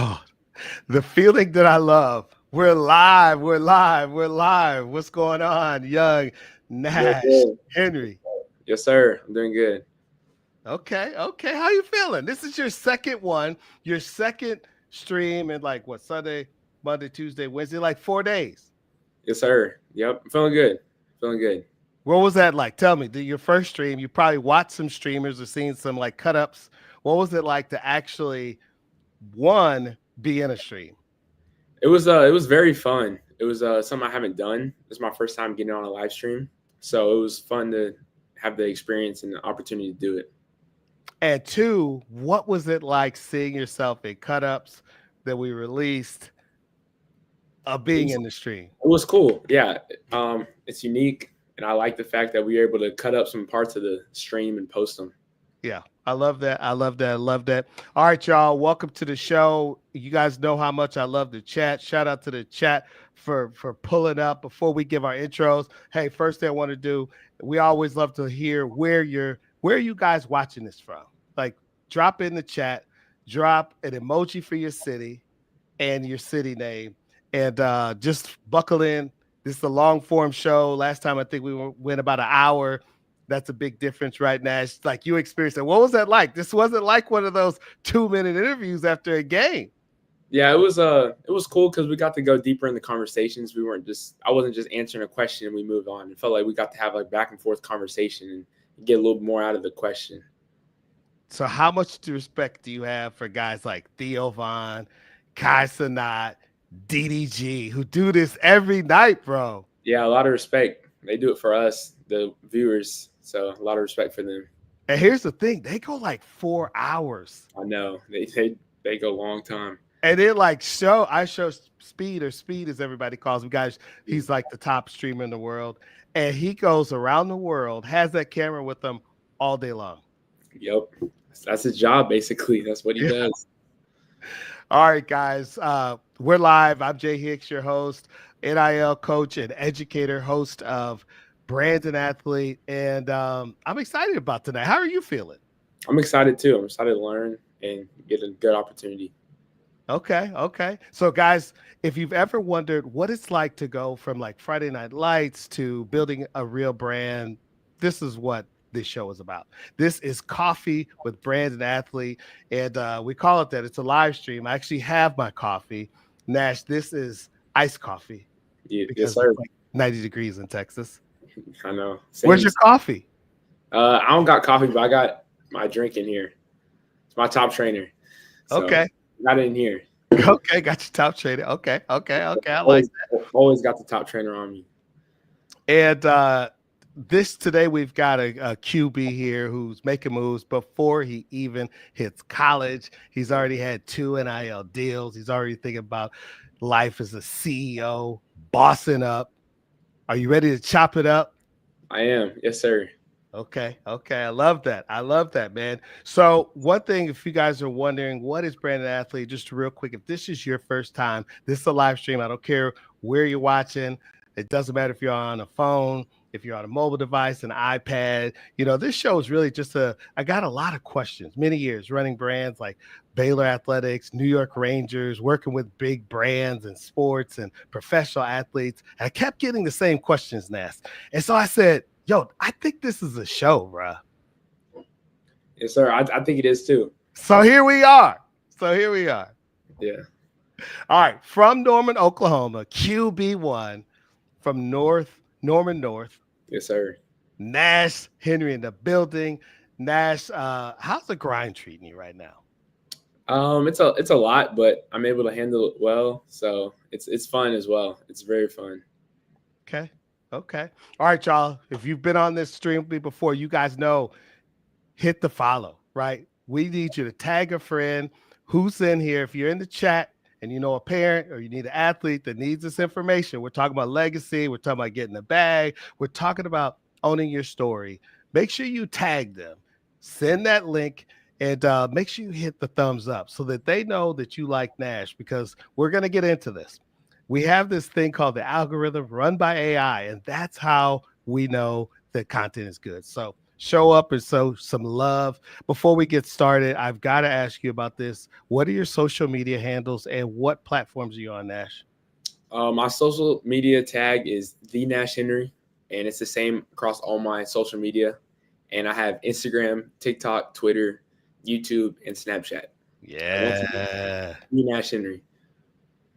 Oh, the feeling that I love. We're live. We're live. We're live. What's going on, young Doing Nash good. Henry? Yes, sir. I'm doing good. Okay. Okay. How you feeling? This is your second one, your second stream in like what, Sunday, Monday, Tuesday, Wednesday, like 4 days. Yes, sir. Yep. I'm feeling good. Feeling good. What was that like? Tell me, your first stream, you probably watched some streamers or seen some like cut ups. What was it like to actually, one, be in a stream? It was very fun. It was something I haven't done. It's my first time getting on a live stream. So it was fun to have the experience and the opportunity to do it. And two, what was it like seeing yourself in cut ups that we released of It being was, in the stream? it was cool. Yeah. It's unique and I like the fact that we were able to cut up some parts of the stream and post them. Yeah, I love that. I love that. I love that. All right, y'all. Welcome to the show. You guys know how much I love the chat. Shout out to the chat for pulling up before we give our intros. Hey, first thing I want to do, we always love to hear where are you guys watching this from? Like drop in the chat, drop an emoji for your city and your city name. And just buckle in. This is a long form show. Last time I think went about an hour. That's a big difference, right, Nash? Like you experienced it. What was that like? This wasn't like one of those 2 minute interviews after a game. Yeah, it was cool because we got to go deeper in the conversations. I wasn't just answering a question and we moved on. It felt like we got to have like back and forth conversation and get a little more out of the question. So, how much respect do you have for guys like Theo Vaughn, Kai Sanat, DDG, who do this every night, bro? Yeah, a lot of respect. They do it for us, the viewers. So a lot of respect for them. And here's the thing, they go like 4 hours. I know they go a long time. And then I show Speed, or Speed as everybody calls him, guys. He's like the top streamer in the world. And he goes around the world, has that camera with him all day long. Yep, that's his job basically. That's what he Yeah. does. All right, guys. We're live. I'm Jay Hicks, your host, NIL coach and educator, host of Brand&Athlete. And I'm excited about tonight. How are you feeling? I'm excited too. I'm excited to learn and get a good opportunity. Okay, okay. So, guys, if you've ever wondered what it's like to go from like Friday Night Lights to building a real brand, this is what this show is about. This is Coffee with Brand&Athlete, and we call it that. It's a live stream. I actually have my coffee. Nash, this is iced coffee Yes, because sir. it's like 90 degrees in Texas. I know. Where's your coffee? I don't got coffee, but I got my drink in here. It's my top trainer. So Okay. got it in here. Okay, got your top trainer. Okay. I like that. Always got the top trainer on me. And this today we've got a QB here who's making moves before he even hits college. He's already had 2 NIL deals. He's already thinking about life as a CEO, bossing up. Are you ready to chop it up? I am. Yes, sir. Okay. I love that, man. So one thing, if you guys are wondering, what is Brand&Athlete? Just real quick, if this is your first time, this is a live stream. I don't care where you're watching. It doesn't matter if you're on a phone, if you're on a mobile device, an iPad. This show is really just I got a lot of questions, many years running brands like Baylor Athletics, New York Rangers, working with big brands and sports and professional athletes. And I kept getting the same questions, Ness. And so I said, yo, I think this is a show, bro. Yes, sir. I think it is too. So here we are. Yeah. All right. From Norman, Oklahoma, QB1 from Norman North. Yes, sir. Nash Henry in the building. Nash, how's the grind treating you right now? It's a lot, but I'm able to handle it well. So it's fun as well. It's very fun. Okay. All right, y'all. If you've been on this stream with me before, you guys know, hit the follow, right? We need you to tag a friend who's in here. If you're in the chat and you know a parent or you need an athlete that needs this information, we're talking about legacy. We're talking about getting the bag. We're talking about owning your story. Make sure you tag them. Send that link and make sure you hit the thumbs up so that they know that you like Nash, because we're going to get into this. We have this thing called the algorithm run by AI, and that's how we know that content is good. So show up and show some love. Before we get started, I've got to ask you about this. What are your social media handles and what platforms are you on, Nash? My social media tag is the Nash Henry, and it's the same across all my social media. And I have Instagram, TikTok, Twitter, YouTube, and Snapchat. Once again, Yeah. the Nash Henry.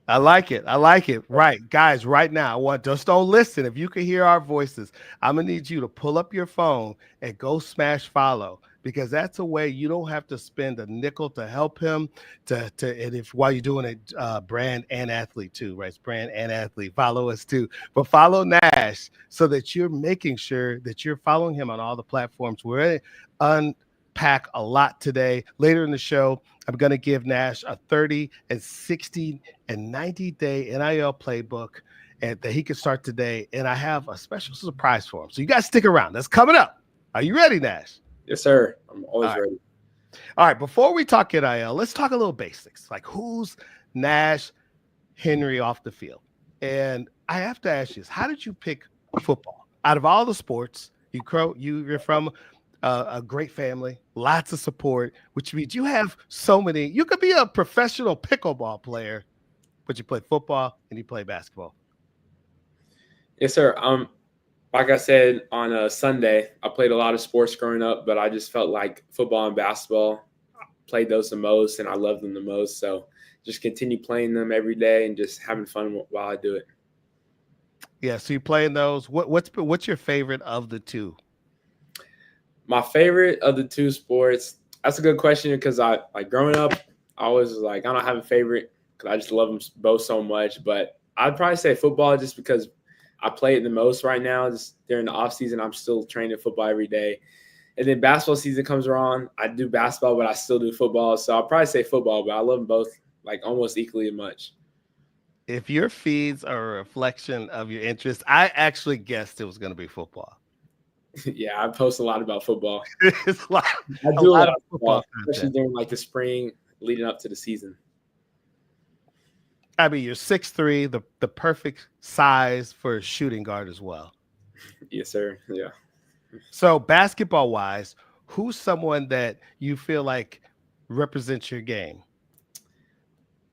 I like it. I like it. Right. Guys, right now, I want just don't listen. If you can hear our voices, I'm gonna need you to pull up your phone and go smash follow because that's a way you don't have to spend a nickel to help him to and if while you're doing it, brand and athlete too, right? It's brand and athlete. Follow us too. But follow Nash so that you're making sure that you're following him on all the platforms. We're unpack a lot today. Later in the show, I'm going to give Nash a 30 and 60 and 90-day NIL playbook and that he can start today. And I have a special surprise for him. So you guys stick around. That's coming up. Are you ready, Nash? Yes, sir. I'm always ready. All right. Before we talk NIL, let's talk a little basics. Like who's Nash Henry off the field? And I have to ask you this. How did you pick football? Out of all the sports, you're from a great family, lots of support, which means you have so many. You could be a professional pickleball player, but you play football and you play basketball. Yes, sir. Like I said on a Sunday, I played a lot of sports growing up, but I just felt like football and basketball, I played those the most, and I loved them the most. So just continue playing them every day and just having fun while I do it. Yeah, so you're playing those. What's your favorite of the two? My favorite of the two sports, that's a good question because I like growing up, I always was like, I don't have a favorite because I just love them both so much. But I'd probably say football just because I play it the most right now. Just during the off season, I'm still training football every day. And then basketball season comes around, I do basketball, but I still do football. So I'll probably say football, but I love them both like almost equally as much. If your feeds are a reflection of your interest, I actually guessed it was going to be football. Yeah, I post a lot about football. It's like I do a lot of football, especially during like the spring leading up to the season. I mean, you're 6'3", the perfect size for a shooting guard as well. Yes, sir. Yeah. So basketball wise, who's someone that you feel like represents your game?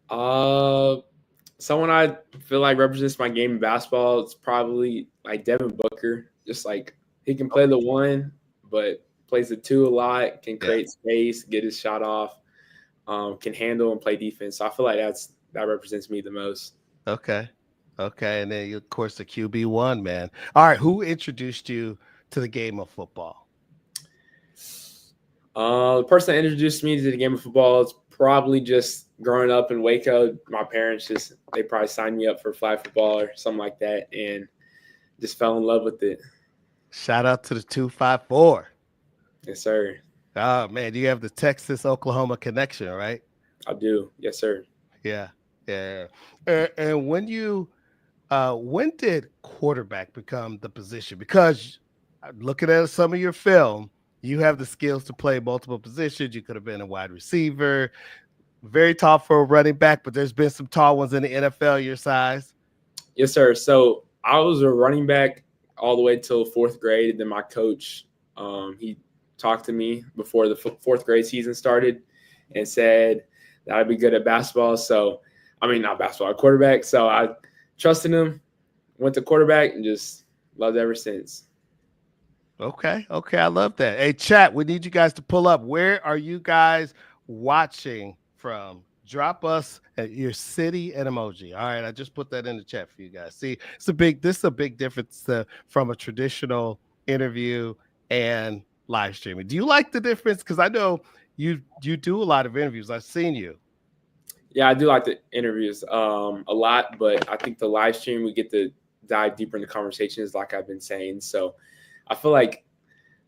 Someone I feel like represents my game in basketball. It's probably like Devin Booker. Just like he can play the one, but plays the two a lot. Can create space, get his shot off. Can handle and play defense. So I feel like that represents me the most. Okay. And then of course the QB1, man. All right, who introduced you to the game of football? The person that introduced me to the game of football is probably just growing up in Waco. My parents they probably signed me up for flag football or something like that, and just fell in love with it. Shout out to the 254. Yes, sir. Oh man, you have the Texas-Oklahoma connection, right? I do. Yes, sir. Yeah. And when did quarterback become the position? Because looking at some of your film, you have the skills to play multiple positions. You could have been a wide receiver, very tall for a running back, but there's been some tall ones in the NFL your size. Yes, sir. So I was a running back all the way till fourth grade. Then my coach, he talked to me before the fourth grade season started and said that I'd be good at basketball. So, I mean, not basketball, quarterback. So I trusted him, went to quarterback, and just loved it ever since. Okay. I love that. Hey, chat, we need you guys to pull up. Where are you guys watching from? Drop us at your city and emoji. All right, I just put that in the chat for you guys. See, this is a big difference from a traditional interview and live streaming. Do you like the difference? Because I know you do a lot of interviews. I've seen you. Yeah, I do like the interviews a lot, but I think the live stream we get to dive deeper into conversations, like I've been saying. So I feel like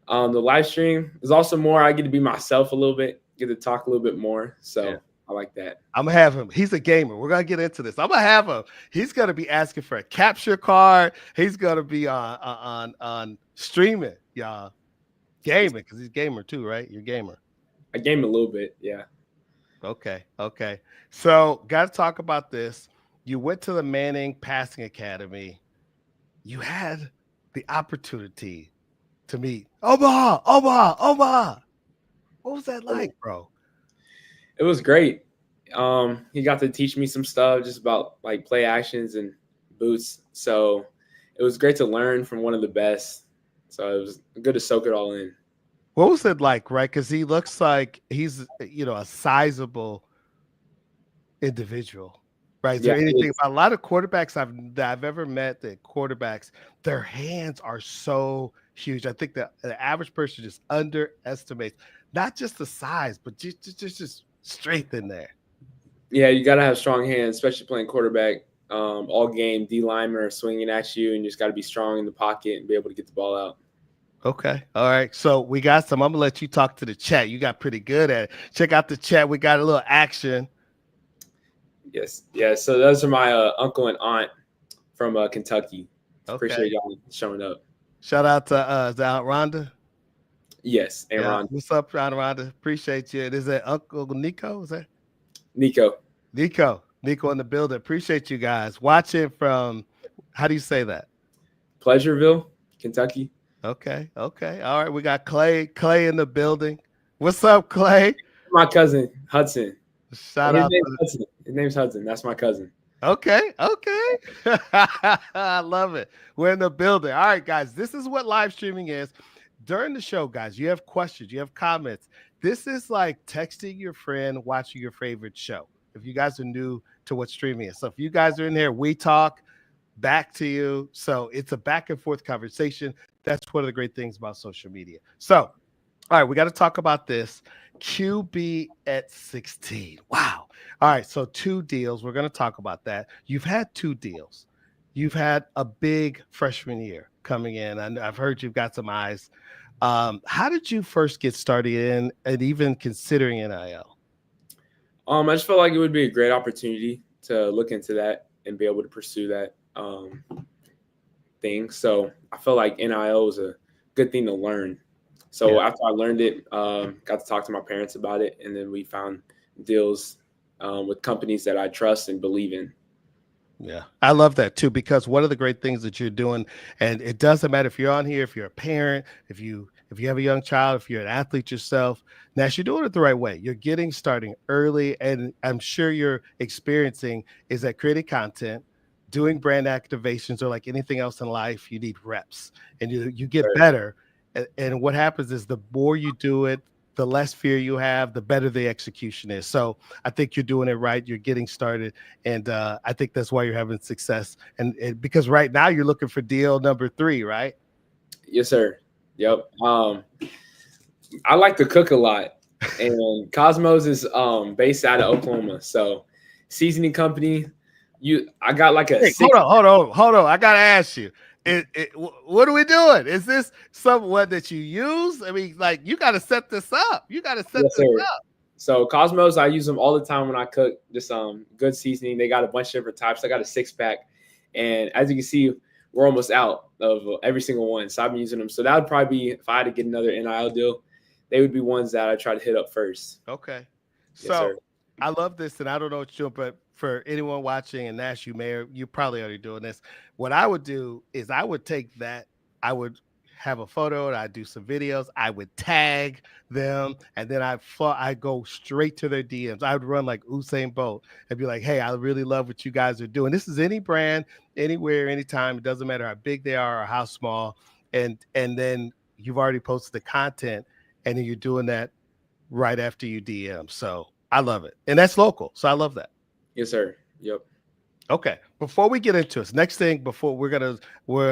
the live stream is also more. I get to be myself a little bit, get to talk a little bit more. So. Yeah. I like that. I'm gonna have him. He's a gamer. We're gonna get into this. I'm gonna have him. He's gonna be asking for a capture card. He's gonna be on streaming, y'all. Gaming, because he's a gamer too, right? You're a gamer. I game a little bit, yeah. Okay. So got to talk about this. You went to the Manning Passing Academy. You had the opportunity to meet Omaha? What was that like, bro? It was great. He got to teach me some stuff just about like play actions and boots. So it was great to learn from one of the best. So it was good to soak it all in. What was it like, right? Because he looks like he's, a sizable individual, right? Is Yeah, there anything about a lot of quarterbacks that I've ever met, that quarterbacks, their hands are so huge. I think that the average person just underestimates not just the size, but just strength in there. yeah, you got to have strong hands, especially playing quarterback. All game, D linemen are swinging at you, and you just got to be strong in the pocket and be able to get the ball out. Okay. All right. So we got some. I'm gonna let you talk to the chat. You got pretty good at it. Check out the chat. We got a little action. Yes, yeah. So those are my uncle and aunt from Kentucky. Okay. Appreciate y'all showing up. Shout out to is that Aunt Rhonda. Yes, and Ron. What's up, Aunt Rhonda? Appreciate you. Is that Uncle Nico? Is that Nico? Nico in the building. Appreciate you guys watching from. How do you say that? Pleasureville, Kentucky. Okay. All right. We got Clay in the building. What's up, Clay? My cousin Hudson. Shout out. Hudson. His name's Hudson. That's my cousin. Okay. I love it. We're in the building. All right, guys. This is what live streaming is. During the show, guys, you have questions, you have comments. This is like texting your friend, watching your favorite show. If you guys are new to what streaming is. So if you guys are in here, we talk back to you. So it's a back and forth conversation. That's one of the great things about social media. So, all right, we got to talk about this. QB at 16. Wow. All right, so 2 deals. We're going to talk about that. You've had 2 deals. You've had a big freshman year coming in. I've heard you've got some eyes. How did you first get started in and even considering NIL? I just felt like it would be a great opportunity to look into that and be able to pursue that thing. So I felt like NIL was a good thing to learn. So after I learned it, got to talk to my parents about it, and then we found deals with companies that I trust and believe in. Yeah, I love that too, because one of the great things that you're doing, and it doesn't matter if you're on here, if you're a parent, if you have a young child, if you're an athlete yourself, Nash, you're doing it the right way. You're getting starting early, and I'm sure you're experiencing is that creating content, doing brand activations, or like anything else in life, you need reps, and you get better. And what happens is the more you do it, the less fear you have, the better the execution is. So I think you're doing it right. You're getting started. And I think that's why you're having success. And because right now you're looking for deal number 3, right? Yes, sir. Yep. I like to cook a lot. And Cosmos is based out of Oklahoma. So seasoning company, I got like a hold on. I gotta ask you. What are we doing? Is this someone that you use? I mean, like you got to set this up. Up. So Cosmos, I use them all the time when I cook. Just good seasoning. They got a bunch of different types. I got a 6-pack, and as you can see, we're almost out of every single one. So I've been using them. So that would probably be if I had to get another NIL deal, they would be ones that I try to hit up first. Okay. Yes, so sir. I love this, and I don't know what you're doing, but for anyone watching, and Nash, you're probably already doing this. What I would do is I would take that, I would have a photo, and I'd do some videos, I would tag them, and then I'd go straight to their DMs. I would run like Usain Bolt and be like, hey, I really love what you guys are doing. This is any brand, anywhere, anytime. It doesn't matter how big they are or how small. And then you've already posted the content, and then you're doing that right after you DM. So I love it. And that's local. So I love that. Yes, sir. Yep. Okay. Before we get into this, next thing, before we're gonna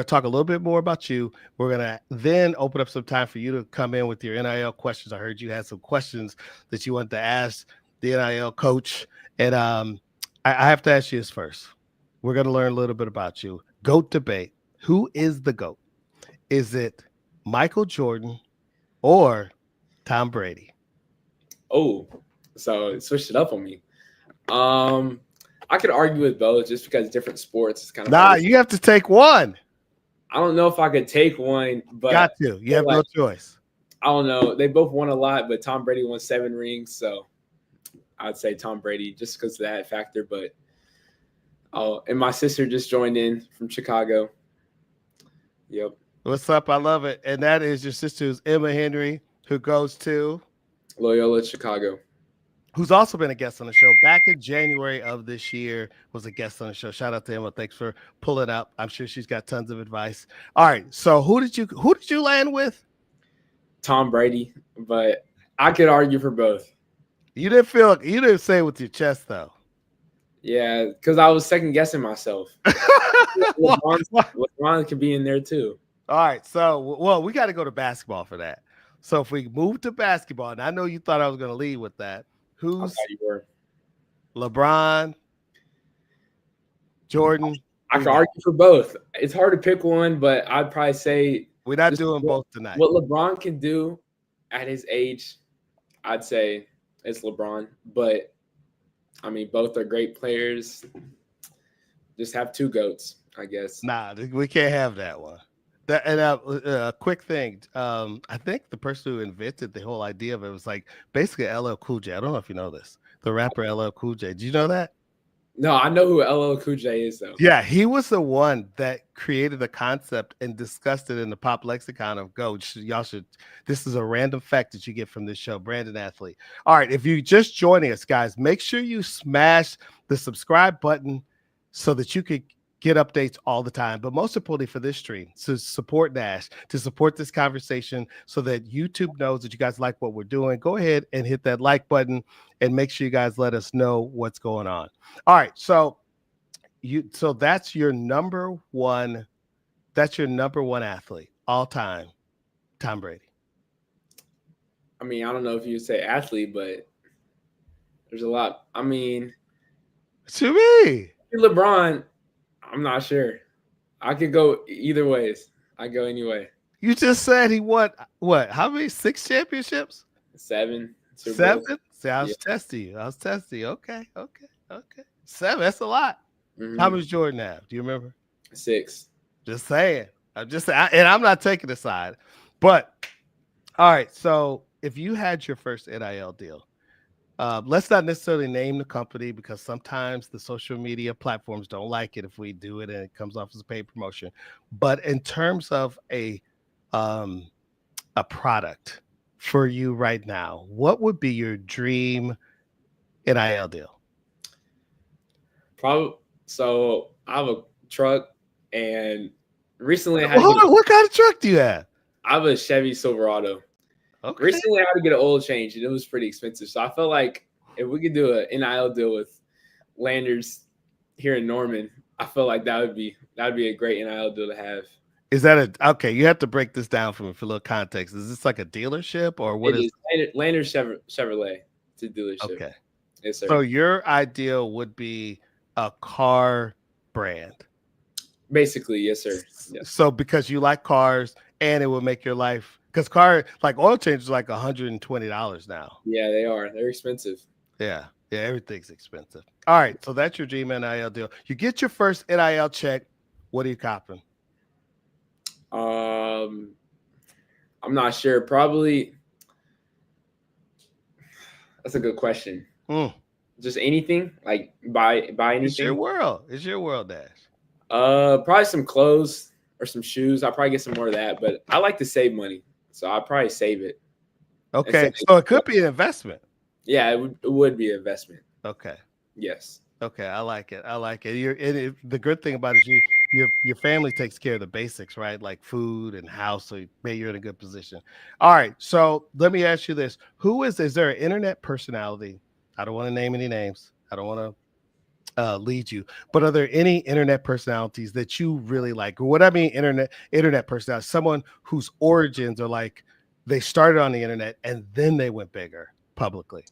talk a little bit more about you. We're gonna then open up some time for you to come in with your NIL questions. I heard you had some questions that you wanted to ask the NIL coach. And I have to ask you this first. We're gonna learn a little bit about you. GOAT debate. Who is the GOAT? Is it Michael Jordan or Tom Brady? Oh, so it switched it up on me. I could argue with both just because different sports is kind of hard. You have to take one. I don't know if I could take one, but got to. You have no choice. I don't know. They both won a lot, but Tom Brady won 7 rings, so I'd say Tom Brady just because of that factor. But and my sister just joined in from Chicago. Yep. What's up? I love it. And that is your sister, who's Emma Henry, who goes to, Loyola Chicago. who's also been a guest on the show back in January of this year, was a guest on the show. Shout out to Emma. Thanks for pulling up. I'm sure she's got tons of advice. All right. So who did you land with? Tom Brady, but I could argue for both. You didn't say it with your chest though. Yeah, because I was second guessing myself. LeBron could be in there too. All right. So well, we got to go to basketball for that. So if we move to basketball, and I know you thought I was going to lead with that, I who's thought you were. LeBron, Jordan? I could argue for both. It's hard to pick one, but I'd probably say We're not doing both tonight. what LeBron can do at his age, I'd say it's LeBron. But I mean, both are great players. Just have two GOATs, I guess. Nah, we can't have that one. That and a quick thing. I think the person who invented the whole idea of it was like basically LL Cool J. I don't know if you know this. The rapper LL Cool J. Do you know that? No, I know who LL Cool J is though. Yeah, he was the one that created the concept and discussed it in the pop lexicon of Go. Y'all should. This is a random fact that you get from this show, Brand&Athlete. All right, if you're just joining us, guys, make sure you smash the subscribe button so that you could get updates all the time. But most importantly for this stream, to support Nash, to support this conversation so that YouTube knows that you guys like what we're doing, go ahead and hit that like button and make sure you guys let us know what's going on. All right, so that's your number one athlete all time, Tom Brady. I mean, I don't know if you say athlete, but there's a lot. I mean, To me, LeBron, I'm not sure. I could go either ways. I go anyway. you just said he won what? How many? 6 championships? 7. Super 7? Bowl. See, I was testing you. Okay. 7. That's a lot. Mhm. How much Jordan have? Do you remember? 6. Just saying. And I'm not taking a side. But all right. So if you had your first NIL deal, let's not necessarily name the company because sometimes the social media platforms don't like it if we do it and it comes off as a paid promotion. But in terms of a product for you right now, what would be your dream NIL deal? Probably. So I have a truck, and recently I had Hold on, what kind of truck do you have? I have a Chevy Silverado. Okay. Recently I had to get an oil change, and it was pretty expensive. So I felt like if we could do an NIL deal with Landers here in Norman, I feel like that would be a great NIL deal to have. Is that okay? You have to break this down for me for a little context. Is this like a dealership or what is Landers Chevrolet? It's a dealership. Okay. Yes, sir. So your ideal would be a car brand. Basically, yes, sir. Yes. So because you like cars and it will make your life, because car like oil change is like $120 now. Yeah, they are. They're expensive. Yeah, everything's expensive. All right, so that's your dream NIL deal. You get your first NIL check. What are you copping? I'm not sure. Probably. That's a good question. Just anything, like buy anything. It's your world. It's your world, Dash. Probably some clothes or some shoes. I'll probably get some more of that, but I like to save money, so I'll probably save it. Okay, so it could be an investment. Yeah, it would be an investment. Okay. Yes. Okay, I like it. The good thing about it is your family takes care of the basics, right? Like food and house, so you're in a good position. All right, so let me ask you this: is there an internet personality? I don't want to name any names. I don't want to lead you, but are there any internet personalities that you really like? Or what I mean, internet personality, someone whose origins are like they started on the internet and then they went bigger publicly.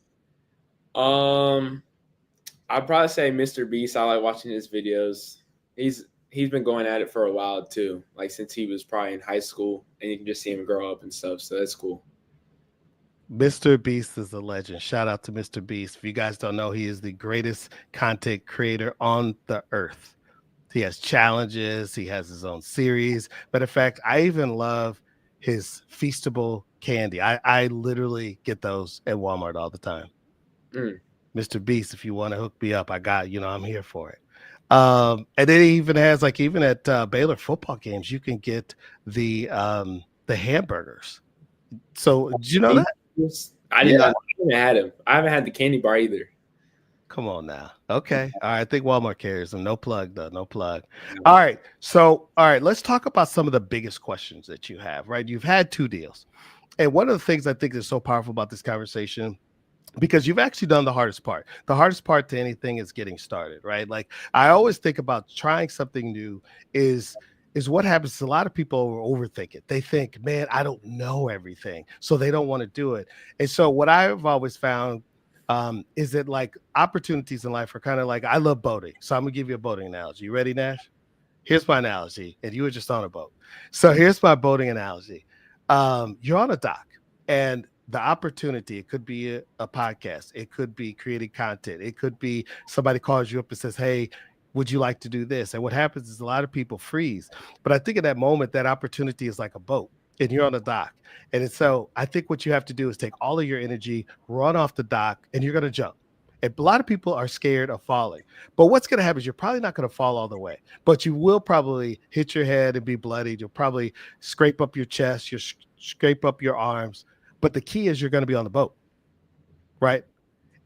I'd probably say Mr. Beast. I like watching his videos. He's been going at it for a while too, like since he was probably in high school, and you can just see him grow up and stuff. So that's cool. Mr. Beast is a legend. Shout out to Mr. Beast. If you guys don't know, he is the greatest content creator on the earth. He has challenges. He has his own series. Matter of fact, I even love his Feastable candy. I literally get those at Walmart all the time. Mr. Beast, if you want to hook me up, I'm here for it. And it even has like even at Baylor football games, you can get the hamburgers. So did you know that? I did Yeah. not. I haven't had him. I haven't had the candy bar either. Come on now. Okay. All right. I think Walmart carries them. No plug though. No plug. All right. So, all right, let's talk about some of the biggest questions that you have, right? You've had 2 deals. And one of the things I think is so powerful about this conversation, because you've actually done the hardest part. The hardest part to anything is getting started, right? Like I always think about trying something new is what happens. A lot of people overthink it. They think, man, I don't know everything, so they don't want to do it. And so what I've always found is that like opportunities in life are kind of like I love boating. So I'm gonna give you a boating analogy. You ready, Nash? Here's my analogy, and you were just on a boat. So here's my boating analogy. You're on a dock, and the opportunity, it could be a podcast, it could be creating content, it could be somebody calls you up and says, hey, would you like to do this? And what happens is a lot of people freeze. But I think at that moment, that opportunity is like a boat and you're on the dock. And so I think what you have to do is take all of your energy, run off the dock, and you're going to jump. And a lot of people are scared of falling. But what's going to happen is you're probably not going to fall all the way, but you will probably hit your head and be bloodied. You'll probably scrape up your chest, you'll scrape up your arms. But the key is you're going to be on the boat, right?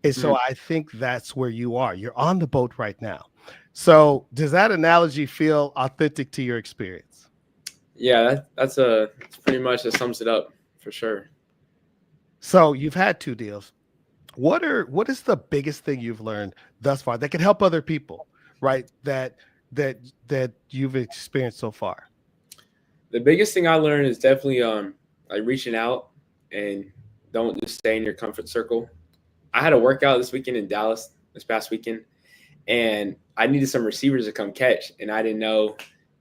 And so I think that's where you are. You're on the boat right now. So does that analogy feel authentic to your experience? Yeah, that's pretty much that sums it up for sure. So you've had 2 deals. What is the biggest thing you've learned thus far that can help other people, right? That you've experienced so far? The biggest thing I learned is definitely like reaching out and don't just stay in your comfort circle. I had a workout this weekend in Dallas this past weekend, and I needed some receivers to come catch, and I didn't know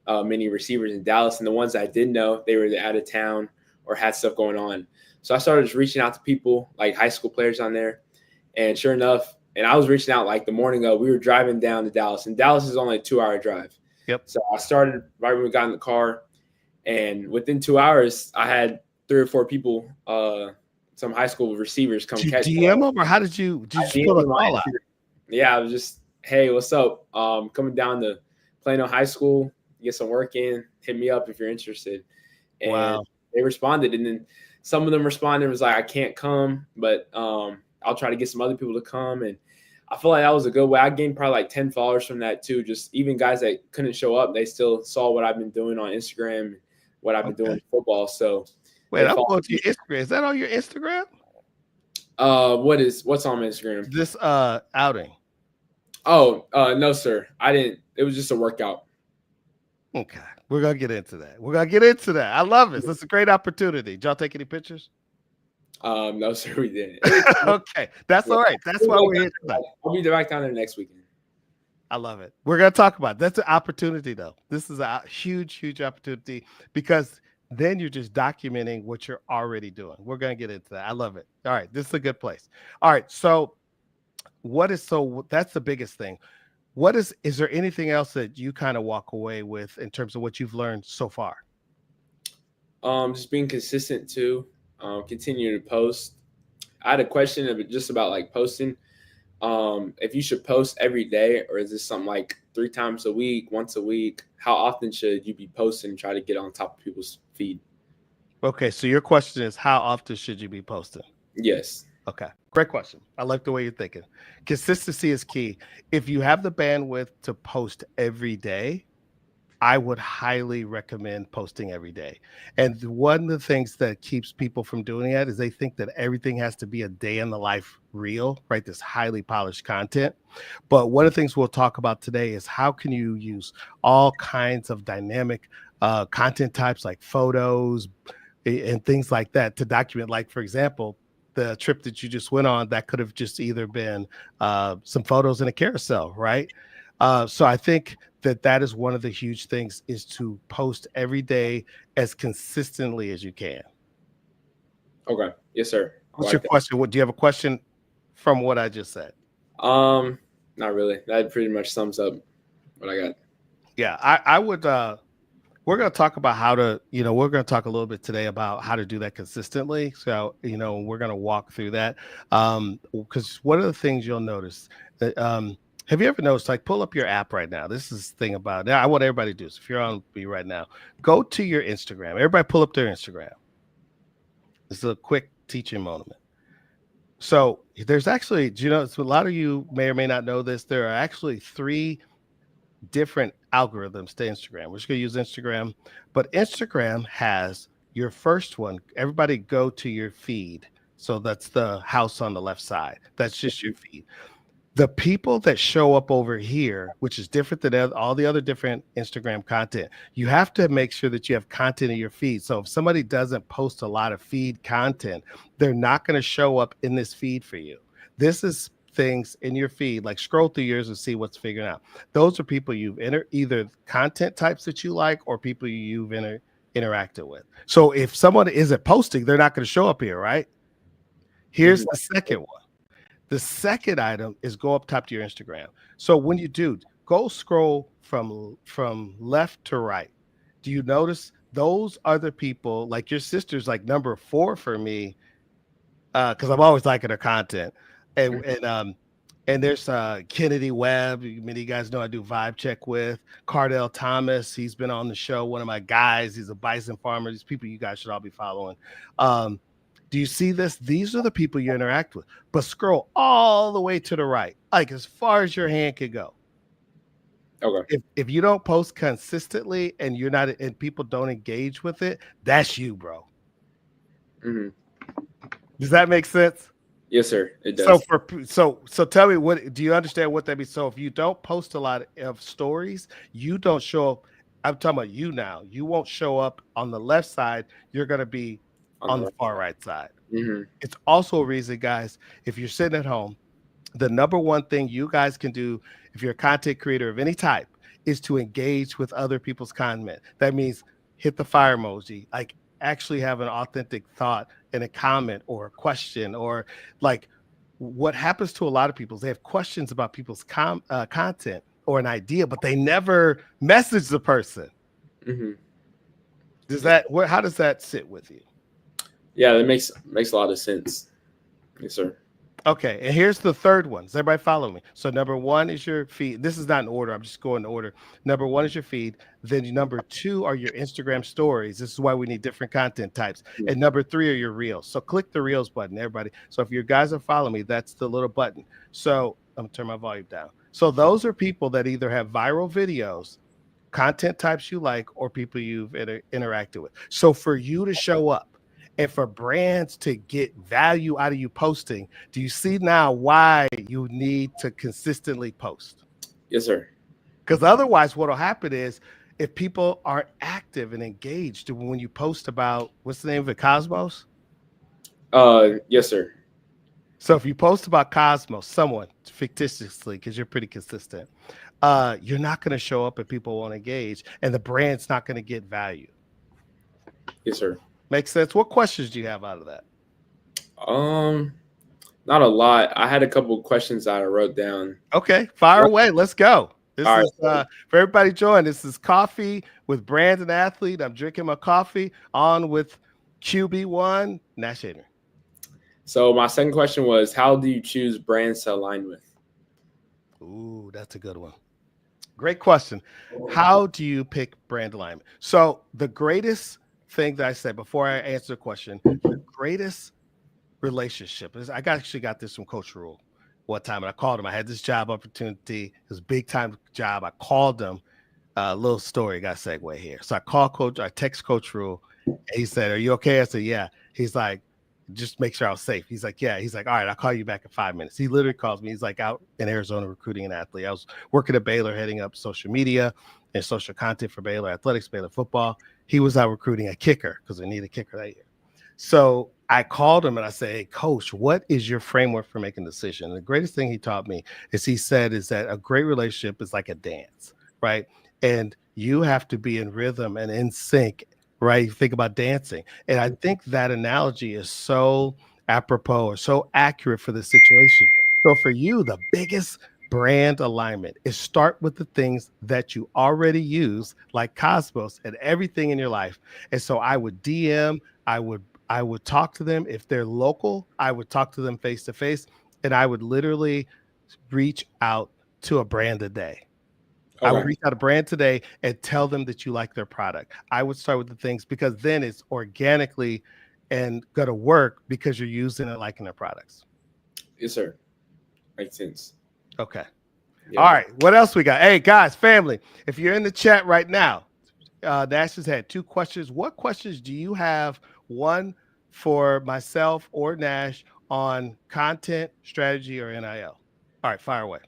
many receivers in Dallas, and the ones I did know, they were either out of town or had stuff going on. So I started just reaching out to people, like high school players on there, and sure enough, and I was reaching out like the morning of, we were driving down to Dallas, and Dallas is only a 2-hour drive. Yep. So I started right when we got in the car, and within 2 hours, I had 3 or 4 people, some high school receivers come catch me. DM them, or how did you just put a call out? Yeah, I was just, hey, what's up? Coming down to Plano High School, get some work in, hit me up if you're interested. And wow. They responded. And then some of them responded, was like, I can't come, but I'll try to get some other people to come. And I feel like that was a good way. I gained probably like 10 followers from that too. Just even guys that couldn't show up, they still saw what I've been doing on Instagram, what I've been doing in football. So wait, I'm going to your Instagram. Is that on your Instagram? What's on Instagram? This outing. Oh, no, sir. I didn't. It was just a workout. Okay. We're going to get into that. I love it. It's a great opportunity. Did y'all take any pictures? No, sir, we didn't. Okay. That's all right. That's why we're here tonight. I'll be back down there next weekend. I love it. We're going to talk about it. That's an opportunity, though. This is a huge, huge opportunity because then you're just documenting what you're already doing. We're going to get into that. I love it. All right. This is a good place. All right. So that's the biggest thing. Is there anything else that you kind of walk away with in terms of what you've learned so far? Just being consistent too. Continue to post. I had a question just about like posting. If you should post every day, or is this something like 3 times a week, once a week? How often should you be posting and try to get on top of people's feed? Okay, so your question is, how often should you be posting? Yes. Okay, great question. I like the way you're thinking. Consistency is key. If you have the bandwidth to post every day, I would highly recommend posting every day. And one of the things that keeps people from doing that is they think that everything has to be a day in the life reel, right? This highly polished content. But one of the things we'll talk about today is how can you use all kinds of dynamic content types like photos and things like that to document. Like, for example, the trip that you just went on, that could have just either been some photos in a carousel, right? So I think that is one of the huge things, is to post every day as consistently as you can. Okay. Yes, sir. What's your question? Do you have a question from what I just said? Not really. That pretty much sums up what I got. Yeah, I would. We're going to talk about how to, we're going to talk a little bit today about how to do that consistently. So, we're going to walk through that because one of the things you'll notice that Have you ever noticed, like, pull up your app right now? This is the thing about it. I want everybody to do this. If you're on me right now, go to your Instagram. Everybody pull up their Instagram. This is a quick teaching moment. So there's actually, do you know, so a lot of you may or may not know this. There are actually 3 different algorithms to Instagram. We're just going to use Instagram, but Instagram has your first one. Everybody go to your feed. So that's the house on the left side. That's just your feed. The people that show up over here, which is different than all the other different Instagram content, you have to make sure that you have content in your feed. So if somebody doesn't post a lot of feed content, they're not going to show up in this feed for you. This is things in your feed, like scroll through yours and see what's figured out. Those are people you've either content types that you like or people you've interacted with. So if someone isn't posting, they're not going to show up here, right? Here's the second one. The second item is go up top to your Instagram. So when you do, go scroll from left to right. Do you notice those other people, like your sister's like number 4 for me, because I'm always liking her content. And there's Kennedy Webb. Many of you guys know I do Vibe Check with Cardell Thomas. He's been on the show, one of my guys. He's a bison farmer. These people you guys should all be following. Do you see this? These are the people you interact with. But scroll all the way to the right, like as far as your hand can go. Okay. If you don't post consistently and you're not, and people don't engage with it, that's you, bro. Mm-hmm. Does that make sense? Yes, sir. It does. So tell me, what do you understand what that means? So if you don't post a lot of stories, you don't show up. I'm talking about you now. You won't show up on the left side. You're going to be on the far right side. Mm-hmm. It's also a reason, guys, if you're sitting at home, the number one thing you guys can do if you're a content creator of any type is to engage with other people's content. That means hit the fire emoji, like actually have an authentic thought in a comment or a question, or like what happens to a lot of people is they have questions about people's content or an idea, but they never message the person. Mm-hmm. How does that sit with you? Yeah, that makes a lot of sense. Yes, sir. Okay, and here's the third one. Does everybody follow me? So number 1 is your feed. This is not in order. I'm just going in order. Number 1 is your feed. Then number 2 are your Instagram stories. This is why we need different content types. Mm-hmm. And number 3 are your reels. So click the reels button, everybody. So if you guys are following me, that's the little button. So I'm gonna turn my volume down. So those are people that either have viral videos, content types you like, or people you've interacted with. So for you to show up, and for brands to get value out of you posting, do you see now why you need to consistently post? Yes, sir. Because otherwise, what will happen is if people aren't active and engaged when you post about, what's the name of it, Cosmos? Yes, sir. So if you post about Cosmos, someone fictitiously, because you're pretty consistent, you're not going to show up and people won't engage, and the brand's not going to get value. Yes, sir. Makes sense. What questions do you have out of that? Not a lot. I had a couple of questions that I wrote down. Okay, fire away. Let's go. This All is right. For everybody join. This is Coffee with Brand&Athlete. I'm drinking my coffee on with QB Nash Henry. So my second question was, how do you choose brands to align with? Ooh, that's a good one. Great question. How do you pick brand alignment? So the greatest thing that I said before I answer the question, the greatest relationship is, I actually got this from Coach Rule one time, and I called him. I had this job opportunity. It was a big time job. I called him. A little story, got segue here. So I text Coach Rule, and he said, "Are you okay?" I said, "Yeah." He's like, "Just make sure I was safe." He's like, "Yeah." He's like, "All right, I'll call you back in 5 minutes." He literally calls me. He's like out in Arizona recruiting an athlete. I was working at Baylor, heading up social media and social content for Baylor athletics, Baylor football. He was out recruiting a kicker because they need a kicker that year. So I called him and I said, "Hey, Coach, what is your framework for making a decision?" And the greatest thing he taught me is that a great relationship is like a dance, right? And you have to be in rhythm and in sync, right? Think about dancing. And I think that analogy is so apropos or so accurate for the situation. So for you, the biggest brand alignment is start with the things that you already use, like Cosmos and everything in your life. And so I would DM, I would talk to them. If they're local, I would talk to them face to face, and I would literally reach out to a brand a day. I would Okay. reach out to brand today and tell them that you like their product. I would start with the things because then it's organically and going to work because you're using and liking their products. Yes, sir. Makes sense. Okay. All Yeah. right. What else we got? Hey, guys, family, if you're in the chat right now, Nash has had 2 questions. What questions do you have? One for myself or Nash on content, strategy, or NIL? All right, fire away.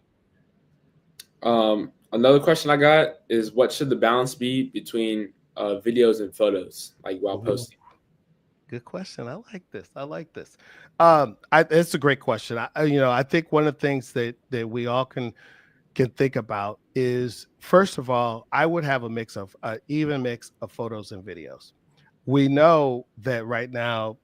Another question I got is what should the balance be between videos and photos, like while Ooh, posting? good question. I like this. I like this. It's a great question. I think one of the things that we all can think about is, first of all, I would have a mix of even mix of photos and videos. We know that right now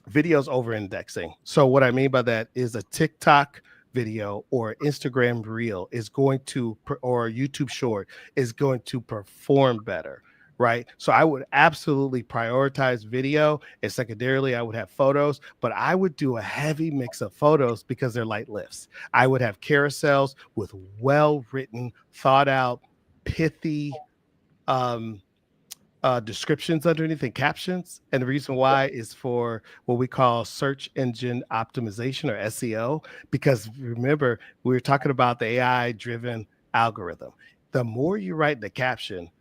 videos over indexing. So what I mean by that is a TikTok video or Instagram reel is going to, or YouTube short is going to perform better. Right. So I would absolutely prioritize video, and secondarily, I would have photos, but I would do a heavy mix of photos because they're light lifts. I would have carousels with well written, thought out, pithy, um, descriptions underneath and captions. And the reason why is for what we call search engine optimization, or SEO, because remember, we were talking about the AI driven algorithm. The more you write the caption,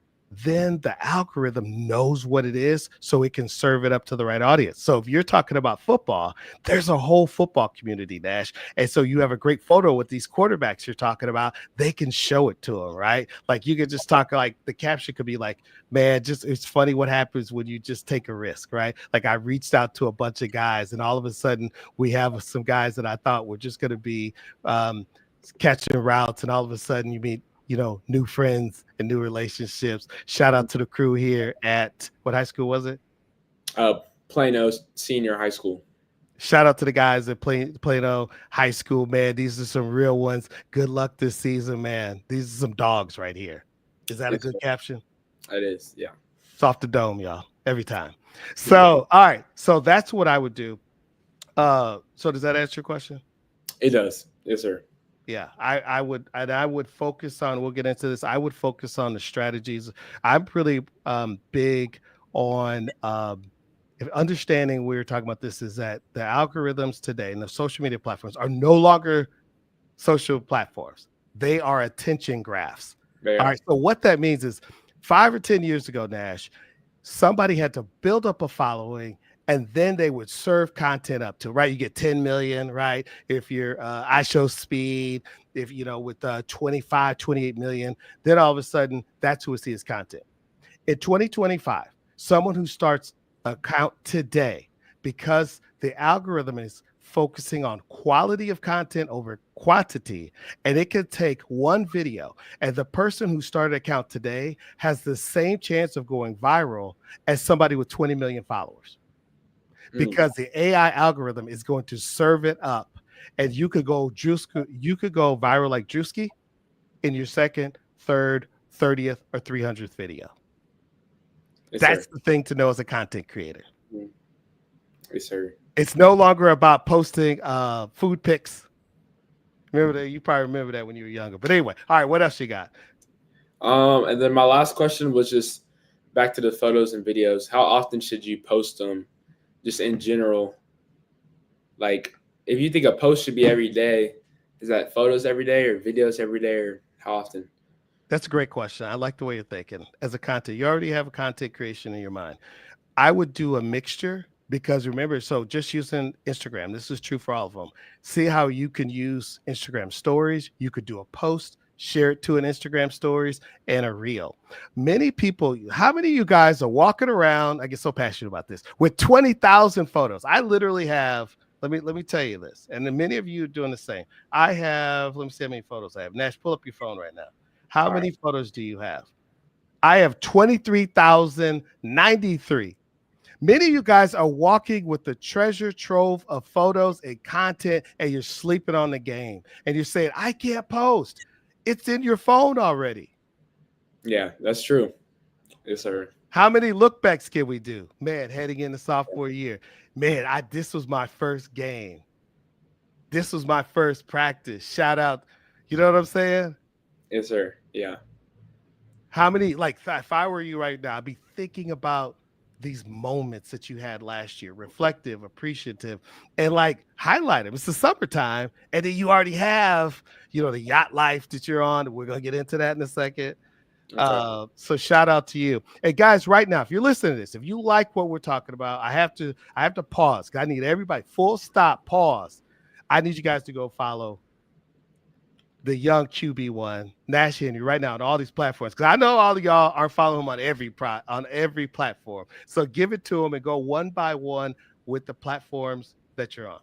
then the algorithm knows what it is so it can serve it up to the right audience. So if you're talking about football, there's a whole football community, Nash. And so you have a great photo with these quarterbacks you're talking about, they can show it to them, right? Like you could just talk, like the caption could be like, man, just it's funny what happens when you just take a risk, right? Like I reached out to a bunch of guys, and all of a sudden we have some guys that I thought were just going to be catching routes, and all of a sudden you meet, new friends and new relationships. Shout out to the crew here at, what high school was it? Plano Senior High School. Shout out to the guys at Plano High School, man. These are some real ones. Good luck this season, man. These are some dogs right here. Is that a good caption? It is, yeah. It's off the dome, y'all, every time. So, all right. So that's what I would do. So does that answer your question? It does. Yes, sir. Yeah, I would focus on, we'll get into this. I would focus on the strategies. I'm really big on understanding, we were talking about this, is that the algorithms today and the social media platforms are no longer social platforms. They are attention graphs. All right. So what that means is 5 or 10 years ago, Nash, somebody had to build up a following, and then they would serve content up to, right? You get 10 million, right? If you're I Show Speed, if with 25, 28 million, then all of a sudden that's who would see his content. In 2025, someone who starts account today, because the algorithm is focusing on quality of content over quantity, and it could take one video, and the person who started account today has the same chance of going viral as somebody with 20 million followers, because the AI algorithm is going to serve it up, and you could go viral like Drewski in your second, third, 30th, or 300th video. That's the thing to know as a content creator. Yes, sir. It's no longer about posting food pics. Remember that? You probably remember that when you were younger. But anyway, all right, what else you got? And then my last question was just back to the photos and videos. How often should you post them, just in general? Like, if you think a post should be every day, is that photos every day or videos every day, or how often? That's a great question. I like the way you're thinking. As a content, you already have a content creation in your mind. I would do a mixture, because remember, so just using Instagram, this is true for all of them. See how you can use Instagram stories. You could do a post, share it to an Instagram stories, and a reel. Many people, how many of you guys are walking around, I get so passionate about this, with 20,000 photos? I literally have, let me tell you this, and then many of you are doing the same. I have, let me see how many photos I have. Nash, pull up your phone right now. How many photos do you have? I have 23,093. Many of you guys are walking with the treasure trove of photos and content, and you're sleeping on the game. And you're saying, I can't post. It's in your phone already. Yeah, that's true. Yes, sir. How many look backs can we do? Man, heading into sophomore year. Man, this was my first game. This was my first practice. Shout out You know what I'm saying? Yes, sir. Yeah. How many, like, if I were you right now, I'd be thinking about these moments that you had last year, reflective, appreciative, and like highlight them. It's the summertime, and then you already have, the yacht life that you're on. We're gonna get into that in a second. Okay. So shout out to you. Hey guys, right now, if you're listening to this, if you like what we're talking about, I have to pause. I need everybody, full stop, pause. I need you guys to go follow the young QB one, Nash Henry, right now on all these platforms. Because I know all of y'all are following him on every platform. So give it to him and go one by one with the platforms that you're on.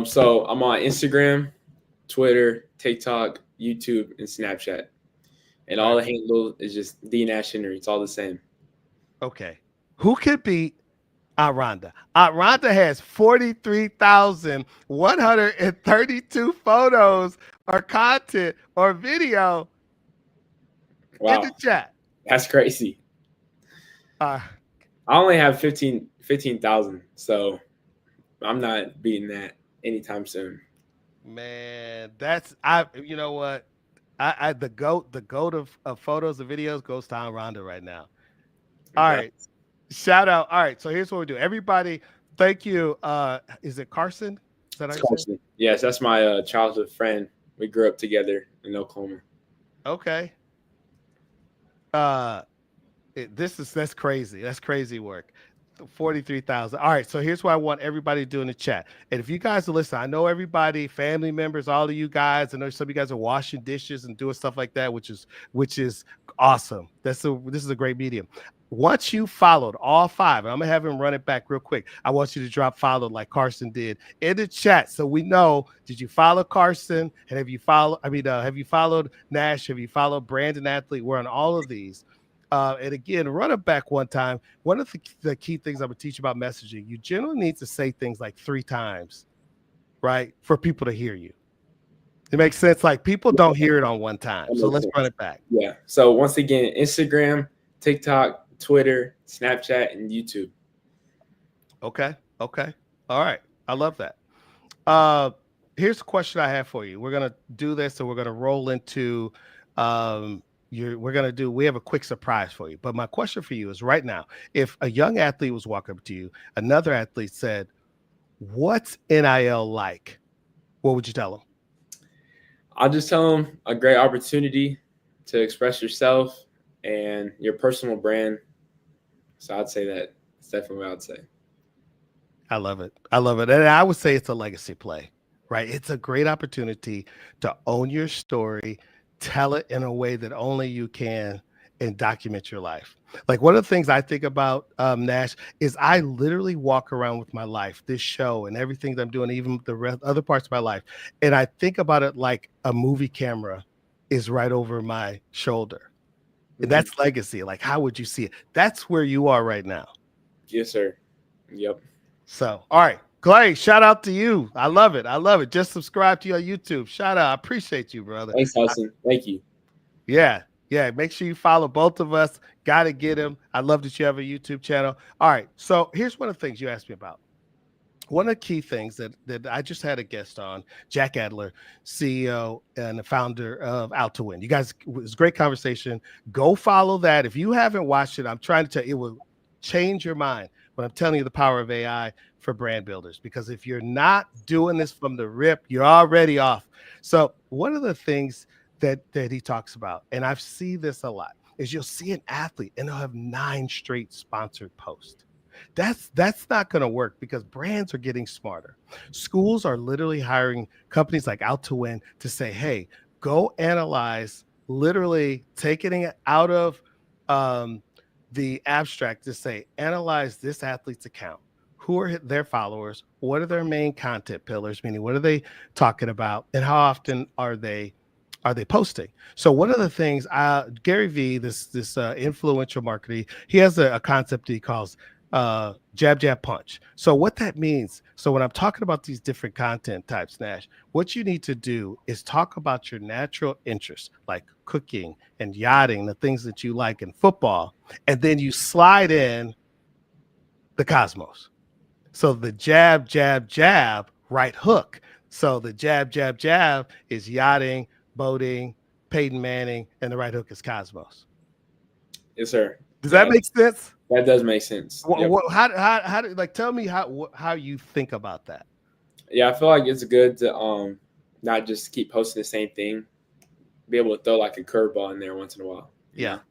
So I'm on Instagram, Twitter, TikTok, YouTube, and Snapchat. And all the handle is just D Nash Henry. It's all the same. Okay. Who could beat Rhonda? Rhonda has 43,132 photos or content or video in the Wow. chat. That's crazy. Uh, I only have 15,000. So I'm not beating that anytime soon. Man, you know what? The goat of photos and videos goes to Rhonda right now. All right. Shout out. All right. So here's what we do. Everybody, thank you. Is it Carson? Is that how you say it? Yes, that's my childhood friend. We grew up together in Oklahoma. Okay. That's crazy. That's crazy work. 43,000. All right. So here's what I want everybody to do in the chat. And if you guys are listening, I know everybody, family members, all of you guys, I know some of you guys are washing dishes and doing stuff like that, which is awesome. This is a great medium. Once you followed all five, and I'm gonna have him run it back real quick. I want you to drop follow like Carson did in the chat, so we know. Did you follow Carson? And have you followed? Have you followed Nash? Have you followed Brand&Athlete? We're on all of these. And again, run it back one time. One of the key things I'm gonna teach about messaging, you generally need to say things like 3 times, right, for people to hear you. It makes sense. Like people don't hear it on one time. So let's run it back. Yeah. So once again, Instagram, TikTok, Twitter, Snapchat, and YouTube. Okay. All right. I love that. Here's a question I have for you. We're gonna do this, and we're gonna roll into we have a quick surprise for you. But my question for you is right now, if a young athlete was walking up to you, another athlete said, "What's NIL like?" What would you tell them? I'll just tell them a great opportunity to express yourself and your personal brand. So I'd say that's definitely what I'd say. I love it. And I would say it's a legacy play, right? It's a great opportunity to own your story, tell it in a way that only you can, and document your life. Like one of the things I think about, Nash, is I literally walk around with my life, this show and everything that I'm doing, even the other parts of my life. And I think about it like a movie camera is right over my shoulder. And that's legacy. Like, how would you see it? That's where you are right now. Yes, sir. Yep. So, all right. Clay, shout out to you. I love it. Just subscribe to your YouTube. Shout out. I appreciate you, brother. Thanks, Hudson. Thank you. Yeah. Make sure you follow both of us. Got to get him. I love that you have a YouTube channel. All right. So here's one of the things you asked me about. One of the key things that I just had a guest on, Jack Adler, CEO and the founder of Out to Win. You guys, it was a great conversation. Go follow that. If you haven't watched it, I'm trying to tell you, it will change your mind when I'm telling you the power of AI for brand builders. Because if you're not doing this from the rip, you're already off. So one of the things that he talks about, and I've seen this a lot, is you'll see an athlete and they'll have 9 straight sponsored posts. That's not going to work because brands are getting smarter. Schools are literally hiring companies like Out to Win to say, hey, go analyze, literally taking it out of the abstract to say, analyze this athlete's account. Who are their followers? What are their main content pillars? Meaning, what are they talking about? And how often are they posting? So one of the things, Gary Vee, this influential marketer, he has a concept he calls jab, jab, punch. So what that means, so when I'm talking about these different content types, Nash, what you need to do is talk about your natural interests, like cooking and yachting, the things that you like in football, and then you slide in the cosmos. So the jab, jab, jab, right hook. So the jab, jab, jab is yachting, boating, Peyton Manning, and the right hook is Cosmos. Yes, sir. Does that Yeah, make sense? that does make sense. Yep. How like tell me how you think about that? Yeah, I feel like it's good to not just keep posting the same thing. Be able to throw like a curveball in there once in a while. You Yeah. know.